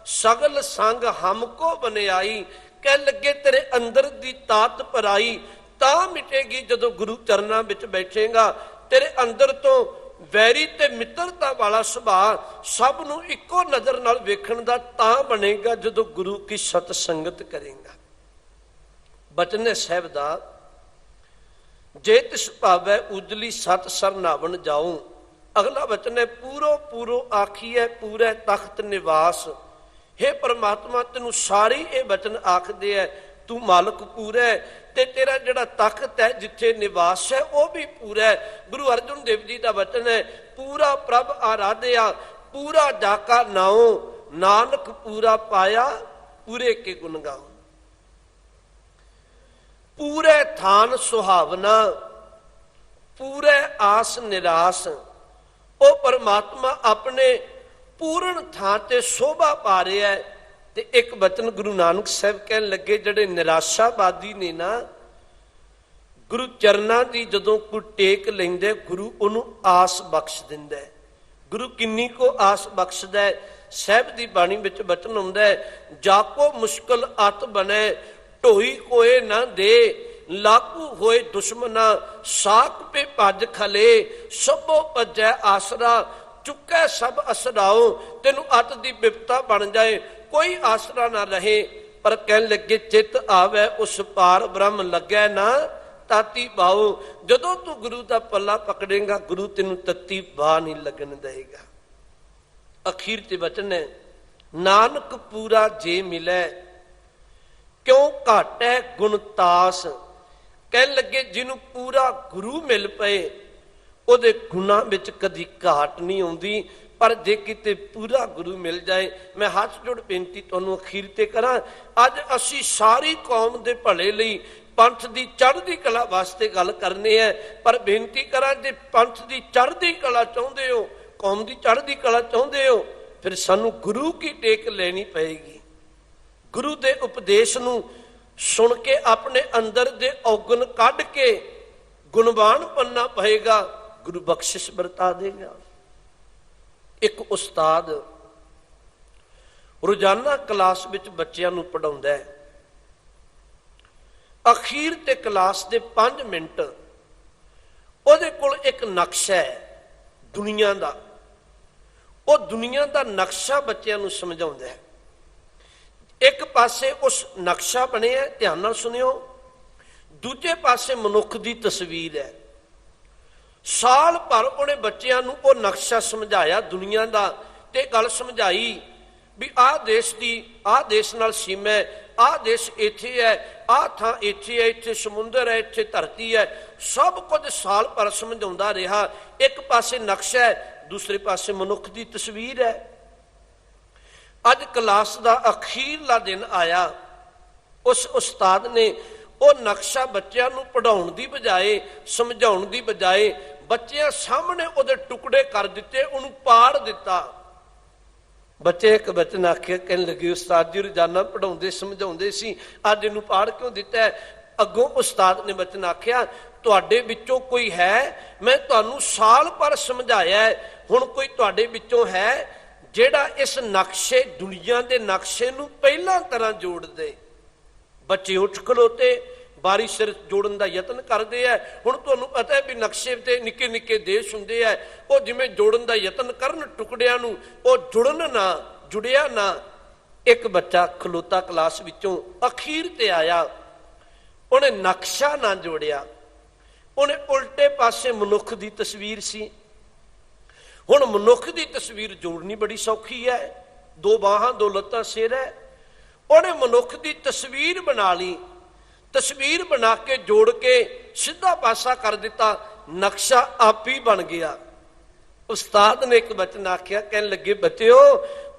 ਸਗਲ ਸੰਗ ਹਮਕੋ ਬਨਿਆਈ। ਕਹਿ ਲੱਗੇ ਤੇਰੇ ਅੰਦਰ ਦੀ ਤਾਤ ਪਰਾਈ ਤਾਂ ਮਿਟੇਗੀ ਜਦੋਂ ਗੁਰੂ ਚਰਨਾਂ ਵਿੱਚ ਬੈਠੇਗਾ। ਤੇਰੇ ਅੰਦਰ ਤੋਂ ਵੈਰੀ ਤੇ ਮਿੱਤਰਤਾ ਵਾਲਾ ਸੁਭਾਅ ਸਭ ਨੂੰ ਇੱਕੋ ਨਜ਼ਰ ਨਾਲ ਵੇਖਣ ਦਾ ਤਾਂ ਬਣੇਗਾ ਜਦੋਂ ਗੁਰੂ ਕੀ ਸਤ ਸੰਗਤ ਕਰੇਗਾ। ਬਚਨ ਹੈ ਸਾਹਿਬ ਦਾ, ਜੇ ਤਿਸ ਭਾਵੈ ਉਜਲੀ ਸਤ ਸਰ ਨਾਵਣ ਜਾਉ। ਅਗਲਾ ਬਚਨ ਹੈ, ਪੂਰੋ ਪੂਰੋ ਆਖੀਐ ਪੂਰੇ ਤਖਤ ਨਿਵਾਸ। हे परमात्मा ਤੈਨੂੰ ਸਾਰੇ ਇਹ ਬਚਨ ਆਖਦੇ ਹੈ, ਤੂੰ ਮਾਲਕ ਪੂਰਾ ਹੈ ਤੇ ਤੇਰਾ ਜਿਹੜਾ ਤਖਤ ਹੈ ਜਿੱਥੇ ਨਿਵਾਸ ਹੈ ਉਹ ਵੀ ਪੂਰਾ ਹੈ। ਗੁਰੂ ਅਰਜਨ ਦੇਵ ਜੀ ਦਾ ਬਚਨ ਹੈ, ਪੂਰਾ ਪ੍ਰਭ ਆਰਾਧਿਆ ਪੂਰਾ ਜਾਕਾ ਨਾਉ, ਨਾਨਕ ਪੂਰਾ ਪਾਇਆ ਪੂਰੇ ਕੇ ਗੁਣ ਗਾਉ। पूरे थान सुहावना, पूरे आस निराश। वो परमात्मा अपने पूर्ण थां ते शोभा पा रहा है। ते एक वचन गुरु नानक साहब कहन लगे, जड़े निराशावादी ने ना, गुरु चरना की जदों कोई टेक लेंदे, गुरु उन्हों आस बख्श दिंदा है। गुरु किन्नी को आस बख्शदा है। साहब की बाणी विच वचन आउंदा है, जाको मुश्किल अत बने, ढोई कोए ना दे, लागू होए दुश्मना, साक पे भज खले, सबो भजै आसरा, चुकै सब असराओ। तेनू अत दी बिपता बन जाए, कोई आसरा ना रहे, पर कहन लगे चित आवे उस पार ब्रह्म लगे ना ताती बाओ। जदों तू गुरु का पल्ला पकड़ेगा, गुरु तेनू तत्ती बाह नहीं लगन देगा। अखीर ते वचन है, नानक पूरा जे मिले, क्यों घट है गुण तास। कहन लगे जिन्हों पूरा गुरु मिल पे, ਉਹਦੇ ਗੁਣਾਂ ਵਿੱਚ कदी घाट नहीं आती। पर जे किते पूरा गुरु मिल जाए, मैं हथ जोड़ बेनती तुहानूं अखीर ते करां, अज असी सारी कौम दे भले लई पंथ दी चढ़दी कला वास्ते गल करने है। पर बेनती करां, जे पंथ दी चढ़दी कला चाहुंदे हो, कौम दी चढ़दी कला चाहुंदे हो, फिर सानूं गुरु की टेक लेनी पएगी। गुरु दे उपदेश नूं सुन के अपने अंदर दे औगन कढ के गुणवान बनना पएगा। गुरु बख्शिश बरता देगा। एक उस्ताद रोजाना क्लास विच बच्चियां नूं पढ़ाउंदा है। अखीर ते क्लास दे 5 मिनट ਉਹਦੇ ਕੋਲ एक नक्शा है दुनिया का। वो दुनिया का नक्शा बच्चों को समझाउंदा है। एक पासे उस नक्शा बने, ध्यान नाल सुनियो, दूजे पासे मनुख की तस्वीर है। साल भर उन्हें बच्चों को वो नक्शा समझाया दुनिया का, ते गल समझाई भी आ देश की आ देश नाल सीमा है, आ देश इत्थे है, आ थां इत्थे है, इत्थे समुंदर है, इत्थे धरती है, सब कुछ साल भर समझाउंदा रहा। एक पासे नक्शा है, दूसरे पासे मनुख की तस्वीर है। अज क्लास का अखीरला दिन आया, उस उस्ताद ने वो नक्शा बच्चों को पढ़ाउण की बजाय, समझाउण की बजाय बच्चों सामने उहदे टुकड़े कर दिते, उन्होंने पाड़ दिता। बच्चे एक बचन आखे, कहने लगे उस्ताद जी रोजाना पढ़ाउंदे समझाउंदे सी, अज इहनूं पाड़ क्यों दिता है। अगों उस्ताद ने बचन आख्या, तुहाडे विचों कोई है, मैं तुहानूं साल भर समझाया है, हुण कोई तुहाडे विचों है जिहड़ा इस नक्शे दुनिया के नक्शे नूं पहिलां तरह जोड़ दे। बच्चे उठ खलोते, बारी सिर जोड़न का यतन करते हैं। हुण तुहानूं पता है भी नक्शे ते निक्के निक्के देश हुंदे है, वो जिवें जोड़न का यतन करन टुकड़ियां नूं, वो जुड़न ना, जुड़िया ना। एक बच्चा खलोता क्लास विचों अखीर ते आया, उन्हें नक्शा ना जोड़िया, उन्हें उल्टे पासे मनुख की तस्वीर सी। हुण मनुख की तस्वीर जोड़नी बड़ी सौखी है, 2 बाहां 2 लत्तां सिर है। उन्हें मनुख की तस्वीर बना ली, तस्वीर बना के जोड़ के सीधा पासा कर दिता, नक्शा आप ही बन गया। उस्ताद ने एक वचन आख्या, कहने लगे बच्चों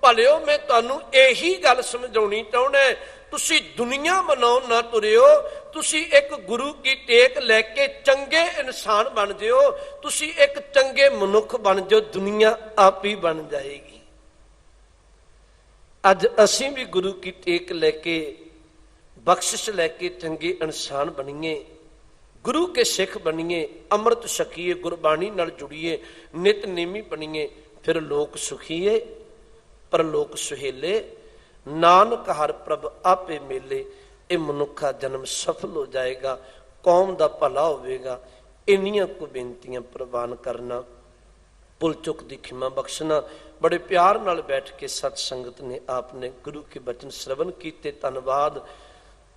भलियो, मैं तुहानूं यही गल समझाउणी चाहुंदा, तुसी दुनिया बनाउण ना तुरियो, तुसी एक गुरु की टेक लैके चंगे इंसान बन जाओ, तुसी एक चंगे मनुख बन जाओ, दुनिया आप ही बन जाएगी। अज असी भी गुरु की टेक लैके बख्शिश लैके चंगे इंसान बनीए, गुरु के सिख बनीए, अमृत छकीए, गुरबाणी नाल जुड़ीए, नित नेमी बनीए, फिर लोक सुखीए परलोक सुहेले, नानक हर प्रभ आपे मेले। ये मनुखा जन्म सफल हो जाएगा, कौम का भला होवेगा। इन्नियां को बेनतियां प्रवान करना, भुल चुक दी खिमा बख्शना। बड़े प्यार नाल बैठ के सत संगत ने आपने गुरु के बचन श्रवण किए। धन्नवाद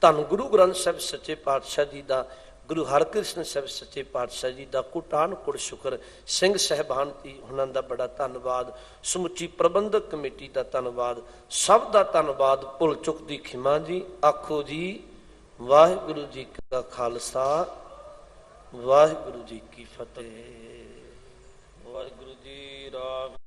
धन गुरु ग्रंथ साहिब सच्चे पातशाह जी का, गुरु हरकृष्ण साहिब सच्चे पातशाह जी का कोटान कोट शुक्र। सिंह साहबान जी उन्हों का बड़ा धन्नवाद, समुची प्रबंधक कमेटी का धन्नवाद, सब का धन्नवाद। भुल चुक दी खिमा जी। आखो जी वाहिगुरु जी का खालसा, वाहिगुरु जी की फतेह। वाहिगुरु जी राम।